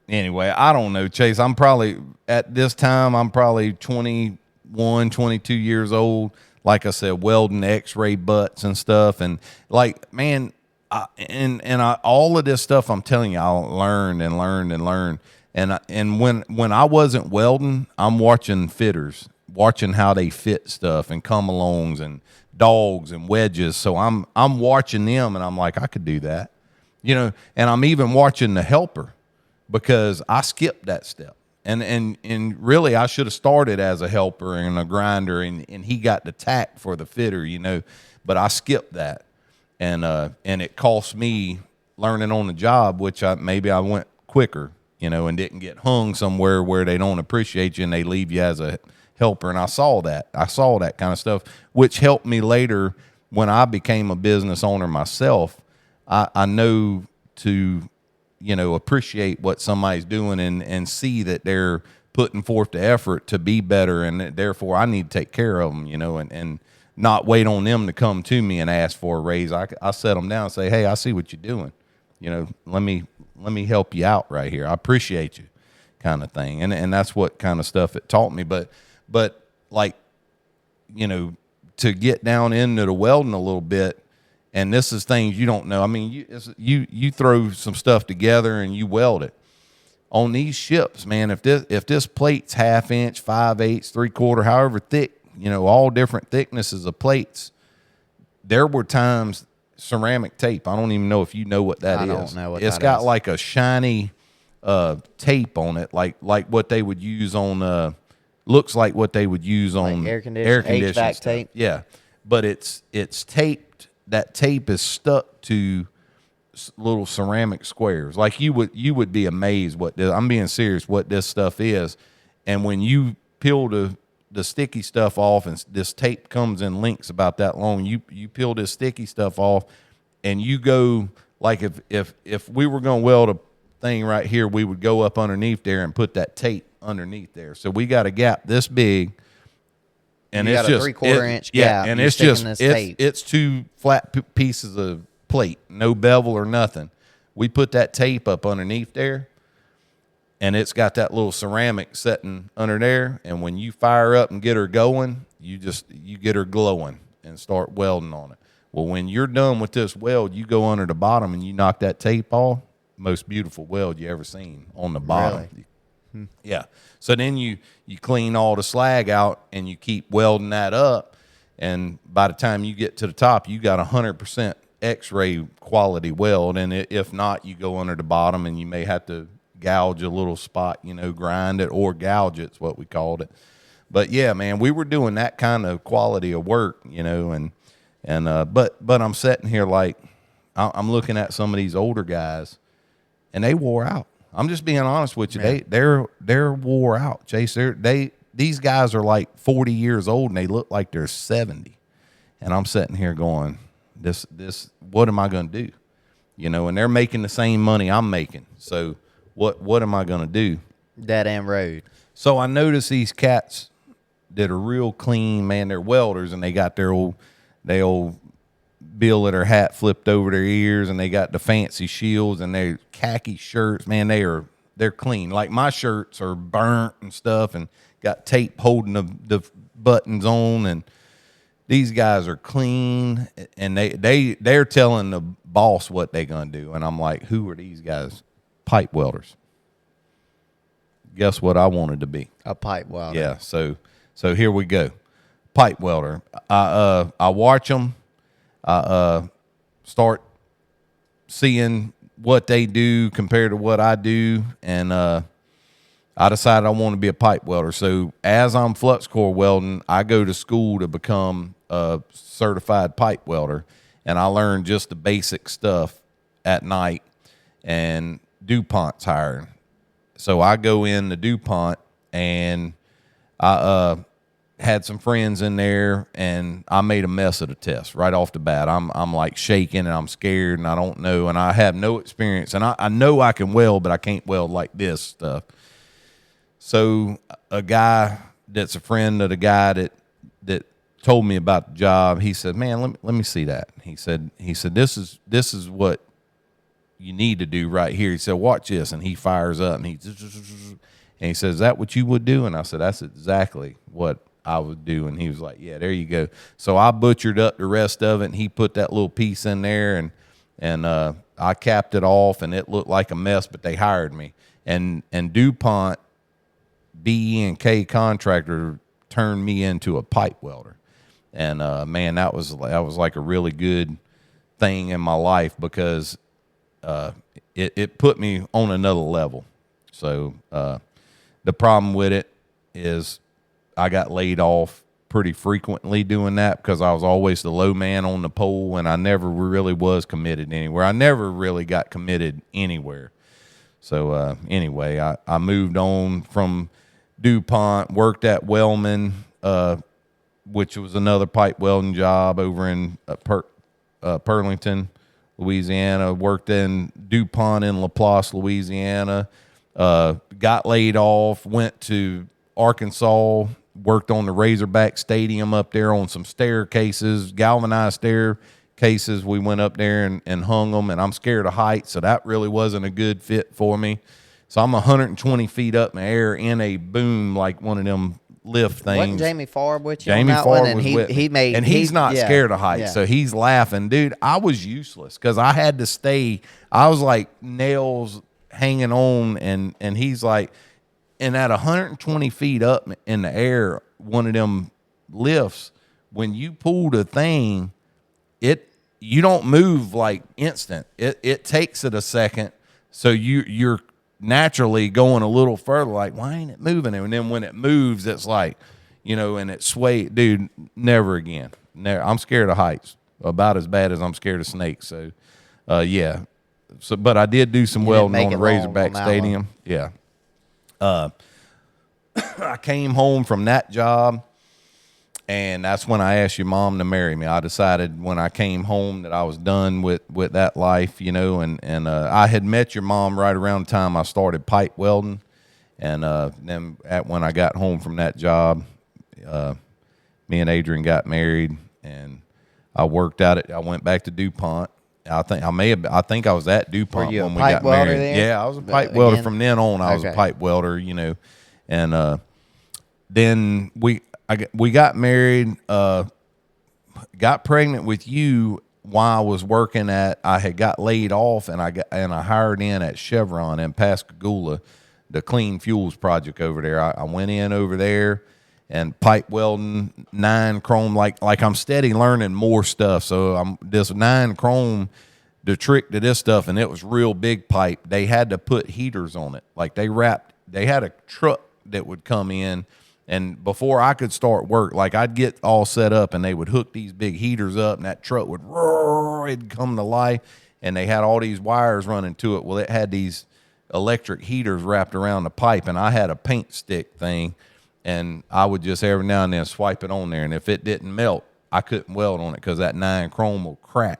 anyway, I don't know, Chase. I'm probably at this time. I'm probably 21, 22 years old. Like I said, welding X-ray butts and stuff, and like, man. All of this stuff I'm telling you, I learned. And when I wasn't welding, I'm watching fitters, watching how they fit stuff and come-alongs and dogs and wedges. So I'm watching them, and I'm like, I could do that, you know. And I'm even watching the helper because I skipped that step. And really, I should have started as a helper and a grinder, and he got the tack for the fitter, you know. But I skipped that. And it cost me learning on the job, which maybe I went quicker, you know, and didn't get hung somewhere where they don't appreciate you and they leave you as a helper. And I saw that kind of stuff, which helped me later when I became a business owner myself. I know to, you know, appreciate what somebody's doing and see that they're putting forth the effort to be better, and therefore I need to take care of them, you know, and not wait on them to come to me and ask for a raise. I set them down and say, hey, I see what you're doing. You know, let me help you out right here. I appreciate you, kind of thing. And that's what kind of stuff it taught me. But like, you know, to get down into the welding a little bit, and this is things you don't know. I mean, you throw some stuff together and you weld it. On these ships, man, if this plate's 1/2 inch, 5/8, 3/4, however thick, you know, all different thicknesses of plates. There were times ceramic tape. I don't even know if you know what that is. I don't know what it's that got is. like a shiny tape on it, like what they would use on. Looks like what they would use on like air conditioning HVAC stuff. tape. Yeah, but it's taped. That tape is stuck to little ceramic squares. Like you would be amazed what this, I'm being serious, what this stuff is. And when you peel the sticky stuff off, and this tape comes in links about that long, you peel this sticky stuff off, and you go, like if we were going to weld a thing right here, we would go up underneath there and put that tape underneath there. So we got a gap this big, and you it's got a just 3/4 inch gap. and You're it's just tape. it's two flat pieces of plate, no bevel or nothing. We put that tape up underneath there, and it's got that little ceramic setting under there. And when you fire up and get her going, you get her glowing and start welding on it. Well, when you're done with this weld, you go under the bottom and you knock that tape off. Most beautiful weld you ever seen on the bottom. Really? Yeah. So then you clean all the slag out and you keep welding that up. And by the time you get to the top, you got 100% X-ray quality weld. And if not, you go under the bottom and you may have to gouge a little spot, you know, grind it or gouge it's what we called it. But yeah, man, we were doing that kind of quality of work, you know, but I'm sitting here like I'm looking at some of these older guys, and they wore out. I'm just being honest with you. Yeah. They're wore out, Chase. These guys are like 40 years old and they look like they're 70. And I'm sitting here going, this what am I going to do? You know, and they're making the same money I'm making. So what am I going to do? Dead end road. So I noticed these cats that are real clean, man. They're welders, and they got their old billet hat flipped over their ears, and they got the fancy shields and their khaki shirts. Man, they're clean. Like my shirts are burnt and stuff, and got tape holding the buttons on. And these guys are clean, and they're telling the boss what they're gonna do, and I'm like, who are these guys? Pipe welders. Guess what I wanted to be? A pipe welder. Yeah. So here we go. Pipe welder. I watch them. I start seeing what they do compared to what I do, and I decided I want to be a pipe welder. So as I'm flux core welding, I go to school to become a certified pipe welder, and I learn just the basic stuff at night, and DuPont's hiring. So I go in to DuPont, and I had some friends in there, and I made a mess of the test right off the bat. I'm like shaking, and I'm scared, and I don't know, and I have no experience, and I know I can weld, but I can't weld like this stuff. So a guy that's a friend of the guy that told me about the job, he said, "Man, let me see that." He said this is what you need to do right here. He said, "Watch this," and he fires up, and he says, "Is that what you would do?" And I said, "That's exactly what I would do." And he was like, "Yeah, there you go." So I butchered up the rest of it, and he put that little piece in there, and I capped it off, and it looked like a mess, but they hired me. And DuPont B&K contractor turned me into a pipe welder. And man, that was like a really good thing in my life, because it put me on another level. So the problem with it is I got laid off pretty frequently doing that, because I was always the low man on the pole, and I never really was committed anywhere. I never really got committed anywhere. So anyway, I moved on from DuPont, worked at Wellman, which was another pipe welding job over in Pearlington, Louisiana. Worked in DuPont in LaPlace, Louisiana. Got laid off, went to Arkansas, worked on the Razorback Stadium up there on some staircases, galvanized staircases. We went up there and hung them, and I'm scared of heights, so that really wasn't a good fit for me. So I'm 120 feet up in the air in a boom, like one of them lift things. Wasn't Jamie Farb with you? Jamie on that Farb one? was And with me. And he's not scared of heights, so he's laughing. Dude, I was useless, because I had to stay. I was like nails hanging on, and he's like, and at 120 feet up in the air, one of them lifts, when you pull the thing, you don't move like instant. It takes it a second, so you're naturally going a little further, like, why ain't it moving? And then when it moves, it's like, and it sways. Dude, never again. Never. I'm scared of heights about as bad as I'm scared of snakes. So, yeah. So, but I did do some welding on the Razorback Stadium. Yeah. I came home from that job, and that's when I asked your mom to marry me. I decided when I came home that I was done with that life, and I had met your mom right around the time I started pipe welding. And then when I got home from that job, me and Adrian got married, and I worked out I went back to DuPont. I think I was at DuPont when we got married. There? Yeah, I was a pipe welder from then on. I was a pipe welder, and then we got married, got pregnant with you while I was working I had got laid off, and I hired in at Chevron in Pascagoula, the clean fuels project over there. I went in over there and pipe welding 9 chrome, like I'm steady learning more stuff. So I'm this 9 chrome, the trick to this stuff, and it was real big pipe. They had to put heaters on it. Like they had a truck that would come in, and before I could start work, like I'd get all set up, and they would hook these big heaters up, and that truck would roar, it'd come to life, and they had all these wires running to it. Well, it had these electric heaters wrapped around the pipe, and I had a paint stick thing, and I would just every now and then swipe it on there, and if it didn't melt, I couldn't weld on it, because that 9 chrome will crack.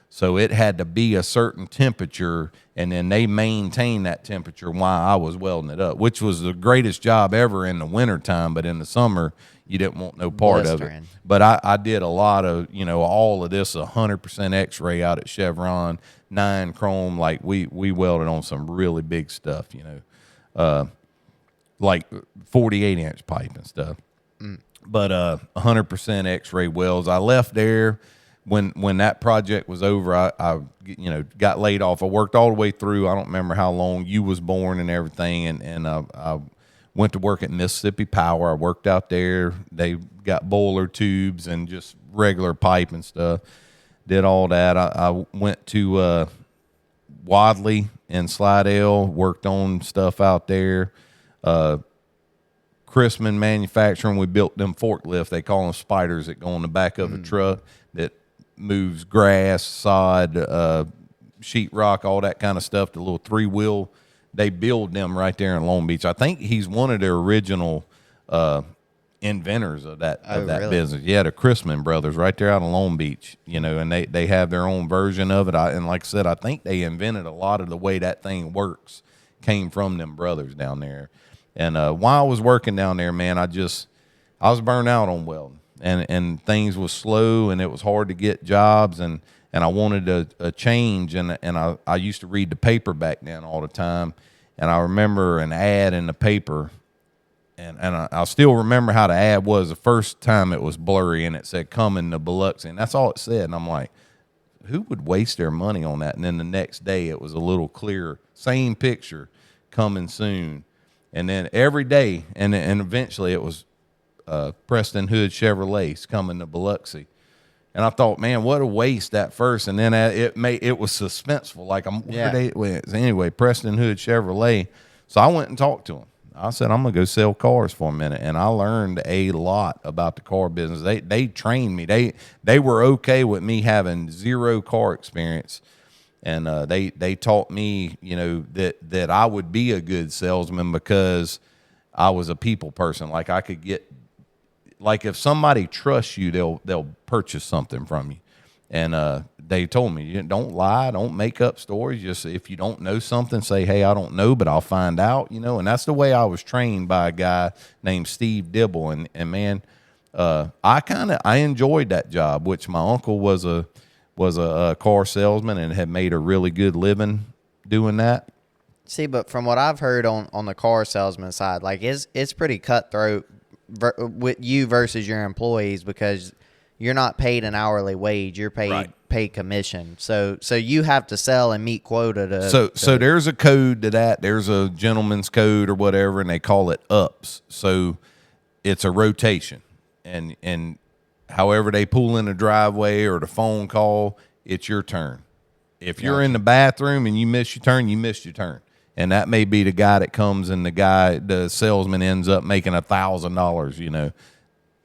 So it had to be a certain temperature, and then they maintained that temperature while I was welding it up, which was the greatest job ever in the wintertime, but in the summer, you didn't want no part of it. But I did a lot of, all of this 100% X-ray out at Chevron, 9 chrome, like we welded on some really big stuff, like 48-inch pipe and stuff. but 100% X-ray welds. I left there when that project was over. I got laid off. I worked all the way through. I don't remember how long you was born and everything, and I went to work at Mississippi Power. I worked out there. They got boiler tubes and just regular pipe and stuff. Did all that. I went to Wadley in Slidell, worked on stuff out there. Chrisman Manufacturing, we built them forklifts. They call them spiders that go on the back of a truck that moves grass, sod, sheetrock, all that kind of stuff. The little 3-wheel, they build them right there in Long Beach. I think he's one of the original inventors of that Really? business. Yeah, the Chrisman brothers right there out of Long Beach, and they have their own version of it. And like I said, I think they invented a lot of the way that thing works came from them brothers down there. And while I was working down there, man, I was burnt out on welding, and things was slow, and it was hard to get jobs, and I wanted a change, and I used to read the paper back then all the time, and I remember an ad in the paper, and I still remember how the ad was. The first time it was blurry, and it said "coming to Biloxi," and that's all it said, and I'm like, who would waste their money on that? And then the next day it was a little clearer, same picture, coming soon. And then every day, and eventually it was Preston Hood Chevrolet's coming to Biloxi. And I thought, man, what a waste at first. And then it was suspenseful. Like, anyway, Preston Hood Chevrolet. So I went and talked to him. I said, I'm going to go sell cars for a minute. And I learned a lot about the car business. They trained me. They were okay with me having zero car experience. And they taught me, that I would be a good salesman because I was a people person. Like, I could get, like, if somebody trusts you, they'll purchase something from you. And they told me, don't lie, don't make up stories. Just if you don't know something, say, hey, I don't know, but I'll find out. And that's the way I was trained by a guy named Steve Dibble. And man, I enjoyed that job, which my uncle was a car salesman and had made a really good living doing that. See, but from what I've heard on the car salesman side, like it's pretty cutthroat with you versus your employees, because you're not paid an hourly wage. You're paid commission. So you have to sell and meet quota So there's a code to that. There's a gentleman's code or whatever, and they call it ups. So it's a rotation. And however they pull in the driveway or the phone call, it's your turn. If you're in the bathroom and you miss your turn, you missed your turn. And that may be the guy that comes and the salesman ends up making $1,000,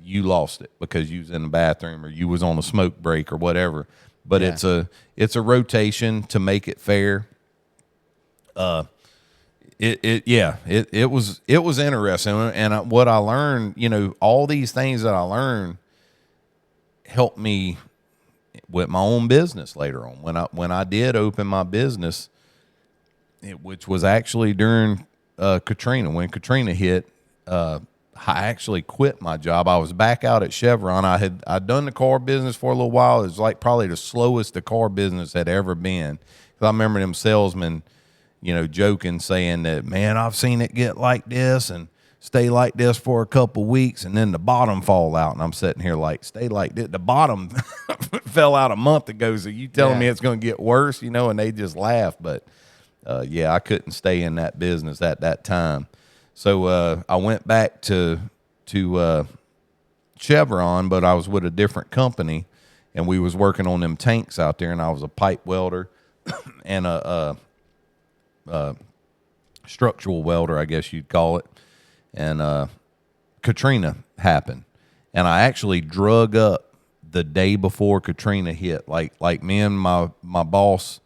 you lost it because you was in the bathroom or you was on a smoke break or whatever. But it's a rotation to make it fair. It was interesting. And what I learned, all these things that I learned helped me with my own business later on. When I did open my business, which was actually during Katrina. When Katrina hit, I actually quit my job. I was back out at Chevron. I'd done the car business for a little while. It was like probably the slowest the car business had ever been. 'Cause I remember them salesmen, joking, saying that, man, I've seen it get like this and stay like this for a couple weeks and then the bottom fall out. And I'm sitting here like, stay like this. The bottom fell out a month ago. So you telling me it's going to get worse, and they just laugh. But I couldn't stay in that business at that time. So I went back to Chevron, but I was with a different company, and we was working on them tanks out there, and I was a pipe welder and a structural welder, I guess you'd call it. And Katrina happened, and I actually drug up the day before Katrina hit. Like me and my boss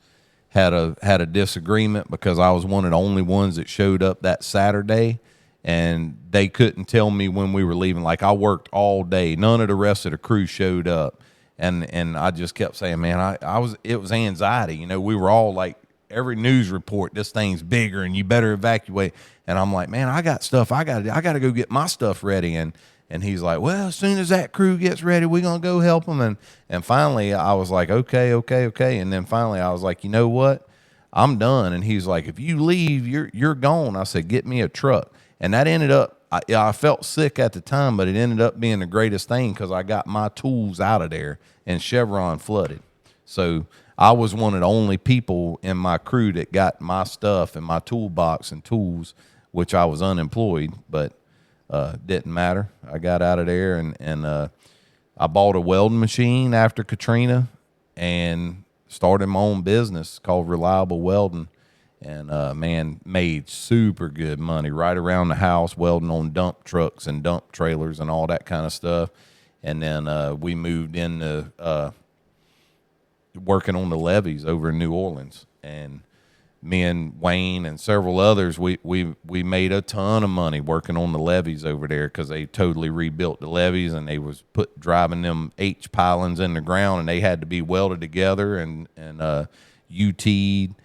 had a disagreement because I was one of the only ones that showed up that Saturday, and they couldn't tell me when we were leaving. Like, I worked all day. None of the rest of the crew showed up. And I just kept saying, man, it was anxiety. We were all like, every news report, this thing's bigger and you better evacuate. And I'm like, man, I got stuff. I got to go get my stuff ready. And he's like, well, as soon as that crew gets ready, we're going to go help them. And finally I was like, okay. And then finally I was like, you know what? I'm done. And he's like, if you leave, you're gone. I said, get me a truck. And that ended up, I felt sick at the time, but it ended up being the greatest thing because I got my tools out of there and Chevron flooded. So I was one of the only people in my crew that got my stuff and my toolbox and tools, which I was unemployed, but didn't matter. I got out of there and I bought a welding machine after Katrina and started my own business called Reliable Welding. And, man, made super good money right around the house, welding on dump trucks and dump trailers and all that kind of stuff. And then we moved into working on the levees over in New Orleans. And me and Wayne and several others, we made a ton of money working on the levees over there because they totally rebuilt the levees and they was driving them H pilings in the ground and they had to be welded together and UT'd.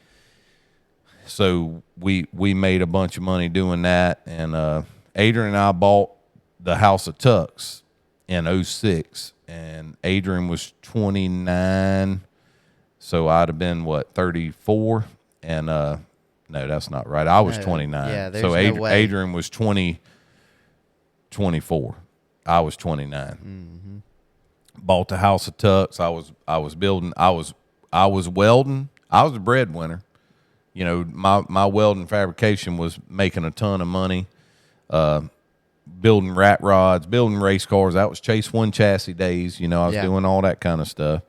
So we made a bunch of money doing that. And Adrian and I bought the House of Tucks in 2006. And Adrian was 29. So I'd have been, 34? And no, that's not right. I was 29. Yeah, there's so no way. Adrian was 24. I was 29. Mm-hmm. Bought the House of Tucks. I was building. I was welding. I was a breadwinner. You know, my welding fabrication was making a ton of money. Building rat rods, building race cars. That was Chase One chassis days. You know, I was doing all that kind of stuff.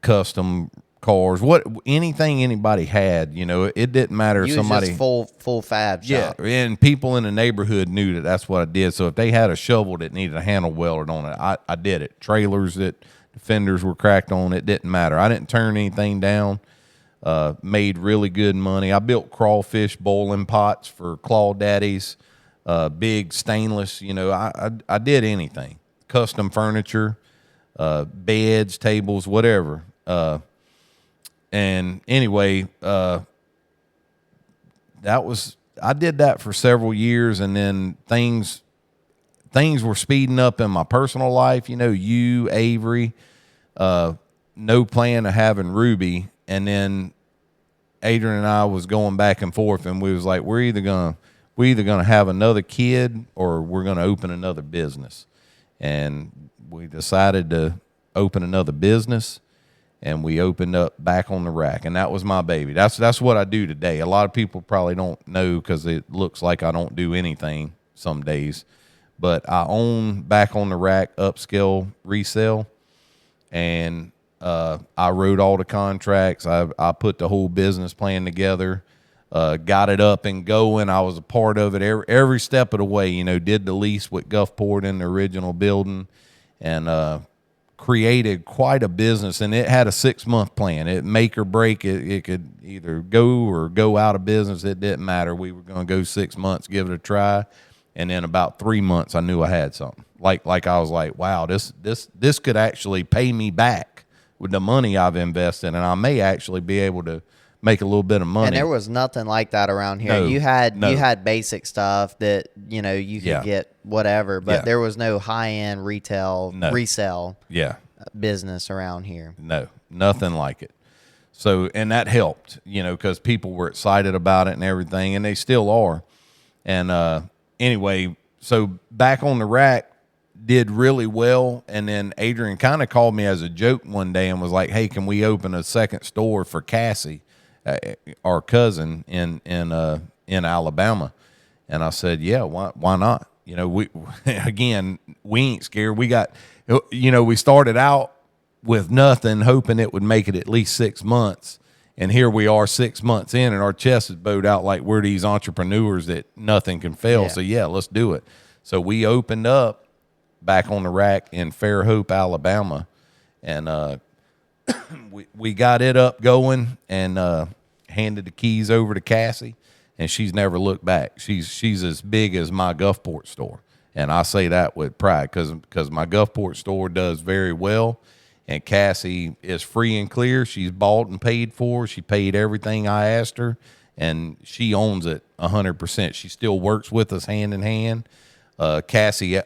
Custom cars, anything anybody had. You know, it didn't matter if somebody full fab shop. Yeah, and people in the neighborhood knew that's what I did. So if they had a shovel that needed a handle welded on it, I did it. Trailers that the fenders were cracked on, it didn't matter. I didn't turn anything down. Made really good money. I built crawfish boiling pots for claw daddies, big stainless. You know, I did anything. Custom furniture, beds, tables, whatever. And anyway, I did that for several years, and then things were speeding up in my personal life. You know, Avery, no plan of having Ruby. And then Adrian and I was going back and forth, and we was like, we're either gonna have another kid or we're gonna open another business. And we decided to open another business, and we opened up Back on the Rack, and that was my baby. That's what I do today. A lot of people probably don't know because it looks like I don't do anything some days, but I own Back on the Rack Upscale Resale, and I wrote all the contracts. I put the whole business plan together, got it up and going. I was a part of it every step of the way. You know, did the lease with Gulfport in the original building, and created quite a business. And it had a 6-month plan. It make or break. It could either go or go out of business. It didn't matter. We were going to go 6 months, give it a try, and then about 3 months, I knew I had something. Like I was like, wow, this could actually pay me back with the money I've invested, and I may actually be able to make a little bit of money. And there was nothing like that around here. No, you had basic stuff that, you know, you could get whatever, but there was no high-end resale business around here. No, nothing like it. So, and that helped, you know, because people were excited about it and everything, and they still are. And anyway, so Back on the Rack did really well, and then Adrian kind of called me as a joke one day and was like, hey, can we open a second store for Cassie, our cousin in Alabama? And I said, yeah, why not? You know, we ain't scared. We started out with nothing, hoping it would make it at least 6 months, and here we are 6 months in, and our chest is bowed out like we're these entrepreneurs that nothing can fail. So let's do it. So we opened up Back on the Rack in Fairhope, Alabama, and we got it up going, and handed the keys over to Cassie, and she's never looked back. She's as big as my Gulfport store, and I say that with pride because my Gulfport store does very well, and Cassie is free and clear. She's bought and paid for. She paid everything I asked her, and she owns it 100%. She still works with us hand in hand. Cassie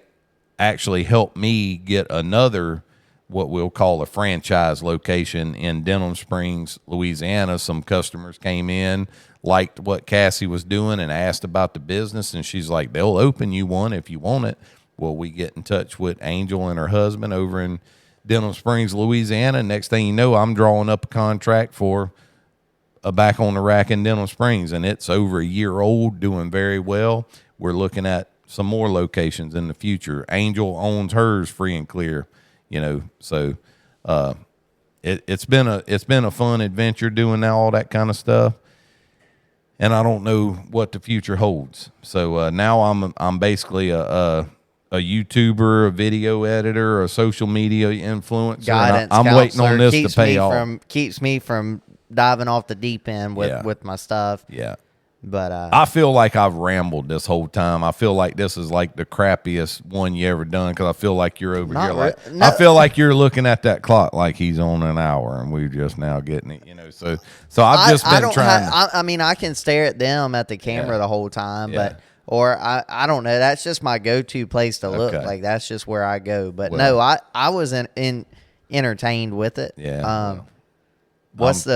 actually helped me get another, what we'll call a franchise location in Denham Springs, Louisiana. Some customers came in liked what Cassie was doing and asked about the business. And she's like, they'll open you one if you want it. Well, we get in touch with Angel and her husband over in Denham Springs, Louisiana. Next thing you know, I'm drawing up a contract for a back on the rack in Denham Springs, and it's over a year old, doing very well. We're looking at some more locations in the future. Angel owns hers free and clear, so it's been a fun adventure doing all that kind of stuff. And I don't know what the future holds. So now I'm basically a YouTuber, a video editor, a social media influencer. Guidance I'm waiting on this to pay off. Keeps me from diving off the deep end with my stuff. Yeah. But I feel like I've rambled this whole time. I feel like this is like the crappiest one you ever done, because I feel like you're over here I feel like you're looking at that clock like he's on an hour and we're just now getting it, So I've just been trying. I mean, I can stare at them at the camera the whole time, but I don't know. That's just my go-to place to look. Okay. Like that's just where I go. But no, I was entertained with it. Yeah. What's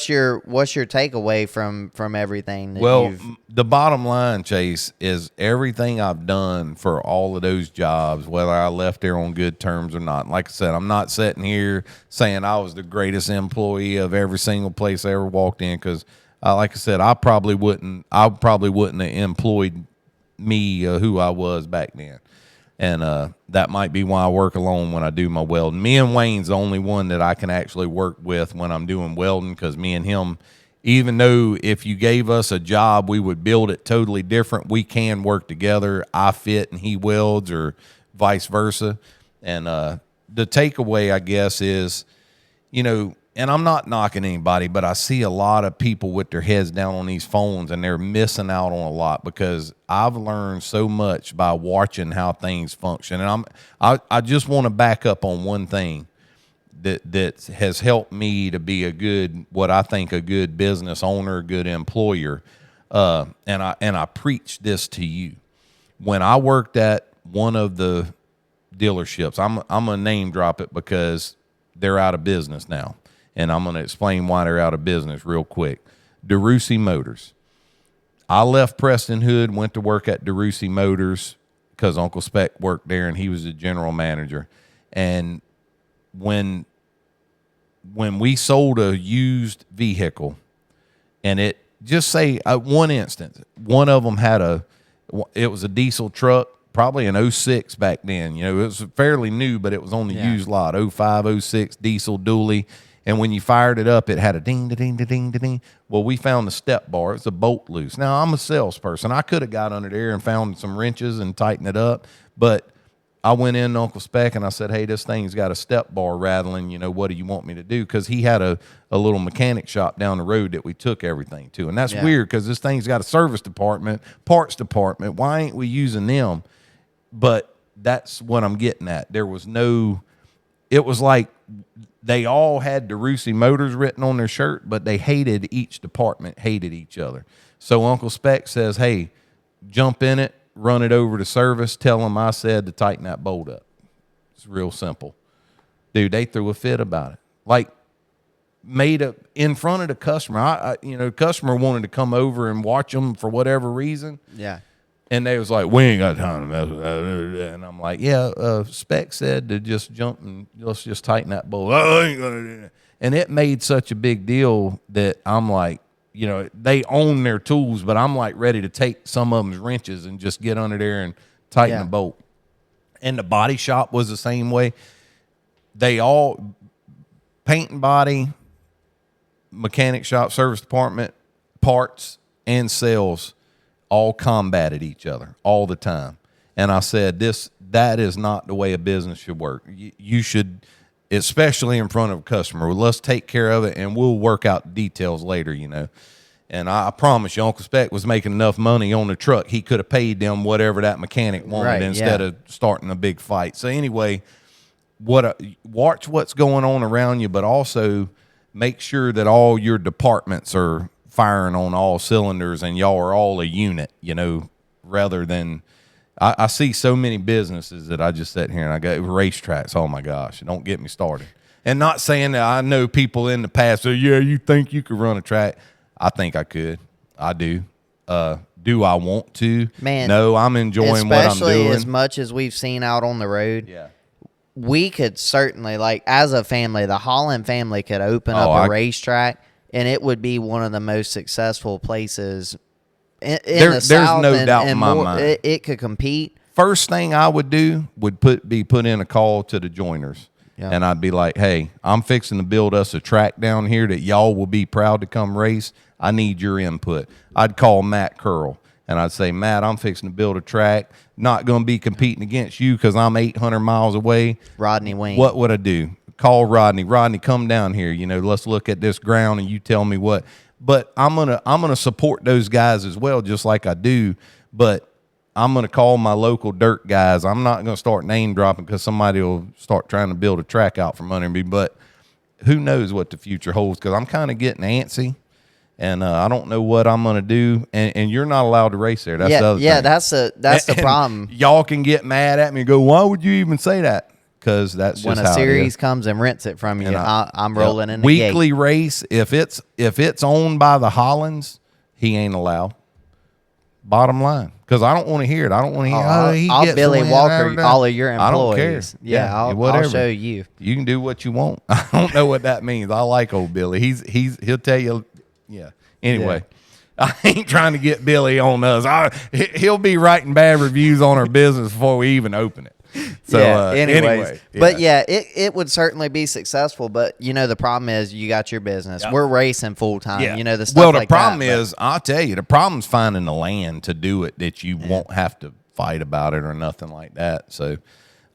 your takeaway from everything that the bottom line, Chase, is everything I've done for all of those jobs, whether I left there on good terms or not. Like I said, I'm not sitting here saying I was the greatest employee of every single place I ever walked in, because like I said, I probably wouldn't have employed me who I was back then. And that might be why I work alone when I do my welding. Me and Wayne's the only one that I can actually work with when I'm doing welding, because me and him, even though if you gave us a job, we would build it totally different, we can work together. I fit and he welds, or vice versa. And the takeaway, I guess, is, and I'm not knocking anybody, but I see a lot of people with their heads down on these phones, and they're missing out on a lot, because I've learned so much by watching how things function. And I just want to back up on one thing that has helped me to be what I think a good business owner, a good employer. And I preach this to you. When I worked at one of the dealerships, I'm gonna name drop it because they're out of business now. And I'm going to explain why they're out of business real quick. DeRussy Motors. I left Preston Hood, went to work at DeRussy Motors because Uncle Speck worked there and he was the general manager. And when we sold a used vehicle, and it just say one instance, one of them it was a diesel truck, probably an 06 back then. It was fairly new, but it was on the used lot, 05, 06 diesel dually. And when you fired it up, it had a ding, da ding, da ding, da ding. Well, we found the step bar. It's a bolt loose. Now, I'm a salesperson. I could have got under there and found some wrenches and tightened it up. But I went in to Uncle Speck and I said, hey, this thing's got a step bar rattling. What do you want me to do? Because he had a little mechanic shop down the road that we took everything to. And that's weird, because this thing's got a service department, parts department. Why ain't we using them? But that's what I'm getting at. It was like they all had DeRussy Motors written on their shirt, but they hated each department, hated each other. So Uncle Speck says, hey, jump in it, run it over to service, tell them I said to tighten that bolt up. It's real simple. Dude, they threw a fit about it. Like, in front of the customer. Customer wanted to come over and watch them for whatever reason. Yeah. And they was like, we ain't got time to mess with that. And I'm like, Speck said to just jump and let's just tighten that bolt. I ain't gonna do that. And it made such a big deal that I'm like, they own their tools, but I'm like ready to take some of them's wrenches and just get under there and tighten the bolt. And the body shop was the same way. They all, paint and body, mechanic shop, service department, parts, and sales, all combated each other all the time. And I said, that is not the way a business should work. You should, especially in front of a customer, well, let's take care of it and we'll work out the details later, And I promise you, Uncle Speck was making enough money on the truck, he could have paid them whatever that mechanic wanted instead of starting a big fight. So anyway, watch what's going on around you, but also make sure that all your departments are firing on all cylinders and y'all are all a unit, rather than I see so many businesses that I just sit here and I go, racetracks, oh my gosh, don't get me started. And not saying that I know people in the past say, yeah, you think you could run a track. I think I could. I do. Do I want to? Man, no, I'm enjoying what I'm especially doing. as much as we've seen out on the road. Yeah. We could certainly, like, as a family, the Holland family could open up a racetrack, and it would be one of the most successful places in the South. There's no doubt in my mind. It could compete. First thing I would do would be put in a call to the joiners. Yeah. And I'd be like, hey, I'm fixing to build us a track down here that y'all will be proud to come race. I need your input. I'd call Matt Curl, and I'd say, Matt, I'm fixing to build a track. Not going to be competing against you because I'm 800 miles away. Rodney Wayne. What would I do? Call Rodney. Rodney, come down here. Let's look at this ground, and you tell me what. But I'm gonna support those guys as well, just like I do. But I'm going to call my local dirt guys. I'm not going to start name dropping because somebody will start trying to build a track out from under me. But who knows what the future holds, because I'm kind of getting antsy, and I don't know what I'm going to do. And you're not allowed to race there. That's the other thing. That's the problem. Y'all can get mad at me and go, why would you even say that? Because that's when just how a series it is. comes and rents it from you. I'm rolling in the weekly gate. Race. If it's owned by the Hollands, he ain't allowed. Bottom line, because I don't want to hear it. I don't want to hear. I'll Billy Walker all of your employees. I don't care. Yeah, I'll show you. You can do what you want. I don't know what that means. I like old Billy. He'll tell you. Yeah. Anyway, I ain't trying to get Billy on us. He'll be writing bad reviews on our business before we even open it. So anyway, but it would certainly be successful. But the problem is you got your business. Yep. We're racing full time. Yeah. The stuff. Well, the problem is, I'll tell you, the problem's finding the land to do it that you won't have to fight about it or nothing like that. So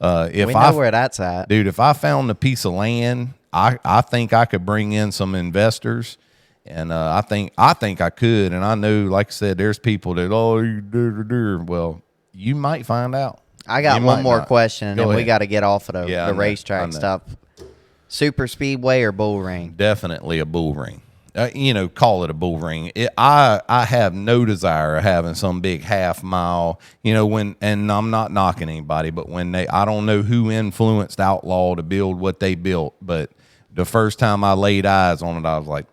if we know where that's at, dude, if I found a piece of land, I think I could bring in some investors. And I think I could. And I know, like I said, there's people that well, you might find out. I got one more question, and then we got to get off of the racetrack stuff. Super speedway or bull ring? Definitely a bull ring. Call it a bull ring. I have no desire of having some big half mile. And I'm not knocking anybody, but I don't know who influenced Outlaw to build what they built, but the first time I laid eyes on it, I was like,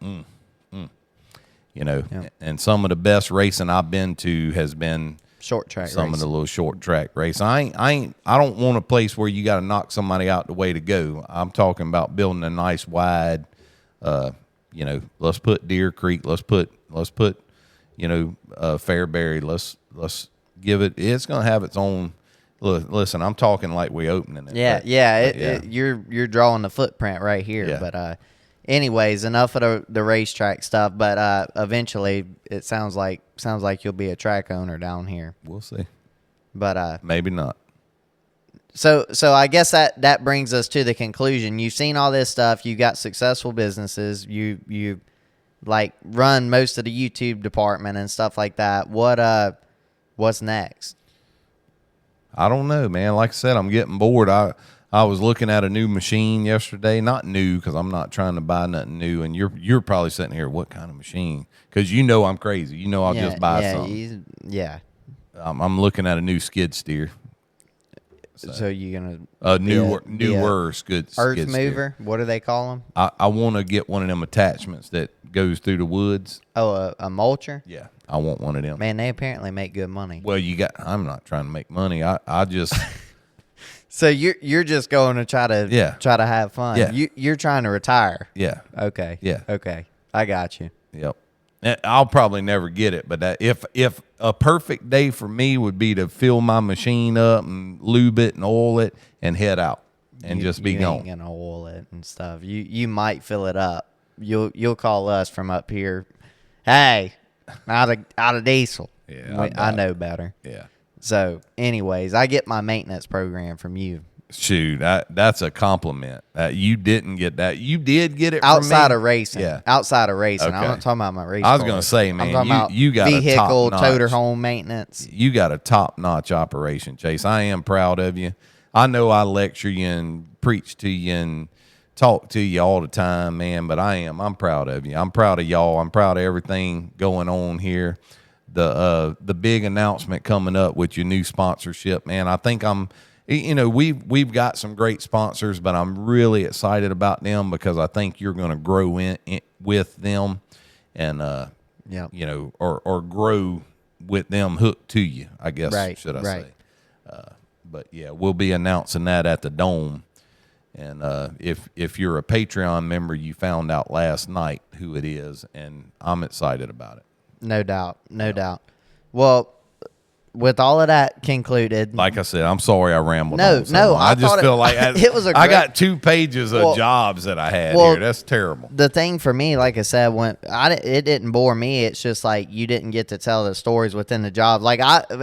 And some of the best racing I've been to has been short track of the little short track race. I don't want a place where you got to knock somebody out the way to go. I'm talking about building a nice wide, let's put Deer Creek, let's put Fairbury, let's give it, it's going to have its own. Listen, I'm talking like we opening it. You're drawing the footprint right here. Yeah. But anyways, enough of the racetrack stuff. But eventually, it sounds like you'll be a track owner down here. We'll see. But maybe not. So I guess that brings us to the conclusion. You've seen all this stuff. You got successful businesses. You like run most of the YouTube department and stuff like that. What's next? I don't know, man. Like I said, I'm getting bored. I was looking at a new machine yesterday. Not new, because I'm not trying to buy nothing new. And you're probably sitting here, what kind of machine? Because I'm crazy. I'll just buy something. Yeah. I'm looking at a new skid steer. So you're gonna newer skid earth steer. mover? What do they call them? I want to get one of them attachments that goes through the woods. Oh, a mulcher? Yeah, I want one of them. Man, they apparently make good money. Well, I'm not trying to make money. I just. So you're just going to try to have fun. Yeah. You're trying to retire. Yeah. Okay. Yeah. Okay. I got you. Yep. I'll probably never get it, but if a perfect day for me would be to fill my machine up and lube it and oil it and head out and just be gone. You ain't gonna oil it and stuff. You might fill it up. You'll call us from up here. Hey, out of diesel. Yeah, I know better. Yeah. So, anyways, I get my maintenance program from you. Shoot, that's a compliment. You didn't get that. You did get it outside from me. of racing. Yeah, outside of racing. Okay. I'm not talking about my race. I was gonna say, man, you got vehicle a top-notch toter home maintenance. You got a top-notch operation, Chase. I am proud of you. I know I lecture you and preach to you and talk to you all the time, man. But I'm proud of you. I'm proud of y'all. I'm proud of everything going on here. The big announcement coming up with your new sponsorship, man. I think we've got some great sponsors, but I'm really excited about them because I think you're going to grow in with them. And Yep. you know, or grow with them hooked to you, I guess, Right, should I right. say. But yeah, we'll be announcing that at the Dome. And if you're a Patreon member, you found out last night who it is, and I'm excited about it. No doubt. No doubt. Well, with all of that concluded, Like I said, I'm sorry I rambled No, on so no, long. I I just thought feel it- like it was a I great- got 2 pages of Well- jobs that I had well, here. That's terrible. the thing for me, like I said, it didn't bore me. It's just like you didn't get to tell the stories within the job. Like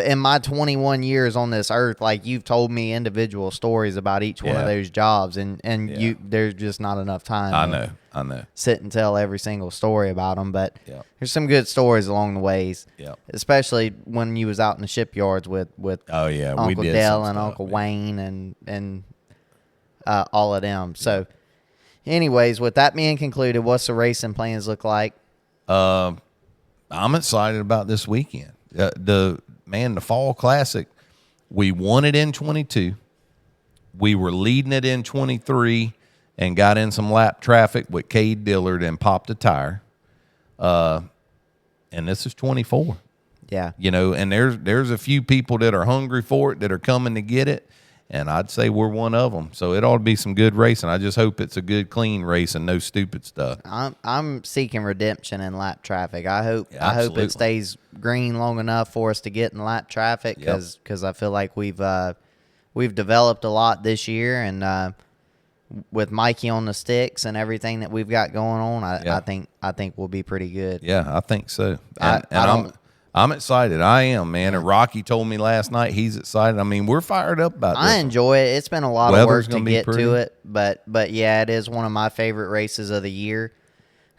in my 21 years on this earth, like you've told me individual stories about each one of Yeah. those jobs, and Yeah. there's just not enough time. I to know. sit and tell every single story about them, but Yep. there's some good stories along the ways. Yep. Especially when you was out in the shipyards with Oh yeah, we Uncle did Dell some and stuff, Uncle man. Wayne and all of them. So, anyways, with that being concluded, what's the racing plans look like? I'm excited about this weekend. The Fall Classic, we won it in 22. We were leading it in 23 and got in some lap traffic with Cade Dillard and popped a tire. And this is 24. Yeah. You know, and there's a few people that are hungry for it that are coming to get it, and I'd say we're one of them. So it ought to be some good racing. I just hope it's a good, clean race and no stupid stuff. I'm seeking redemption in lap traffic. I hope absolutely. it stays green long enough for us to get in lap traffic Yep. because I feel like we've developed a lot this year, and with Mikey on the sticks and everything that we've got going on, I think we'll be pretty good. Yeah, I think so. I don't- I'm excited. I am, man. And Rocky told me last night he's excited. I mean, we're fired up about this. I enjoy it. It's been a lot of Weather's work to gonna be get pretty. to it, but yeah, it is one of my favorite races of the year.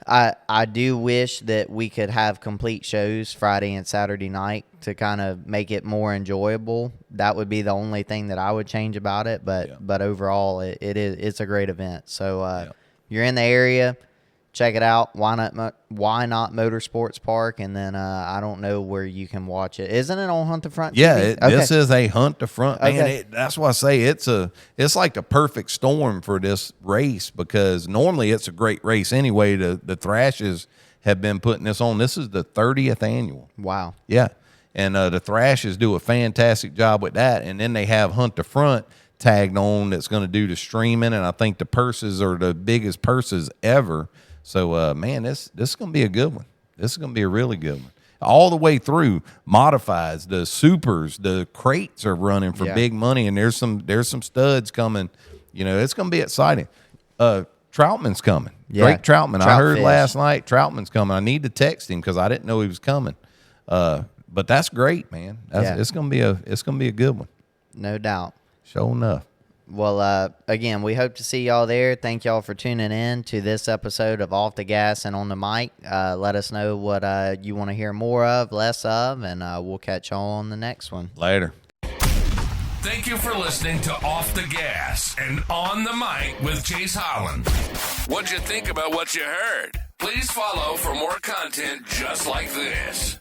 I do wish that we could have complete shows Friday and Saturday night to kind of make it more enjoyable. That would be the only thing that I would change about it, but overall, it's a great event. So you're in the area, check it out. Why not Motorsports Park? And then I don't know where you can watch it. Isn't it on Hunt the Front? Yeah, TV? this is a hunt to front, man. Okay. That's why I say it's like the perfect storm for this race, because normally it's a great race anyway. The Thrashes have been putting this on. This is the 30th annual. Wow. Yeah, and the Thrashes do a fantastic job with that, and then they have Hunt the Front tagged on that's going to do the streaming, and I think the purses are the biggest purses ever. So, man, this is going to be a good one. This is going to be a really good one. All the way through, modifies, the supers, the crates are running for big money, and there's some studs coming. You know, it's going to be exciting. Troutman's coming. Yeah. Drake Troutman. I heard Troutfish. last night Troutman's coming. I need to text him because I didn't know he was coming. But that's great, man. It's going to be a good one. No doubt. Sure enough. Well, again, we hope to see y'all there. Thank y'all for tuning in to this episode of Off the Gas and on the Mic. Let us know what you want to hear more of, less of, and we'll catch y'all on the next one. Later. Thank you for listening to Off the Gas and On the Mic with Chase Holland. What'd you think about what you heard? Please follow for more content just like this.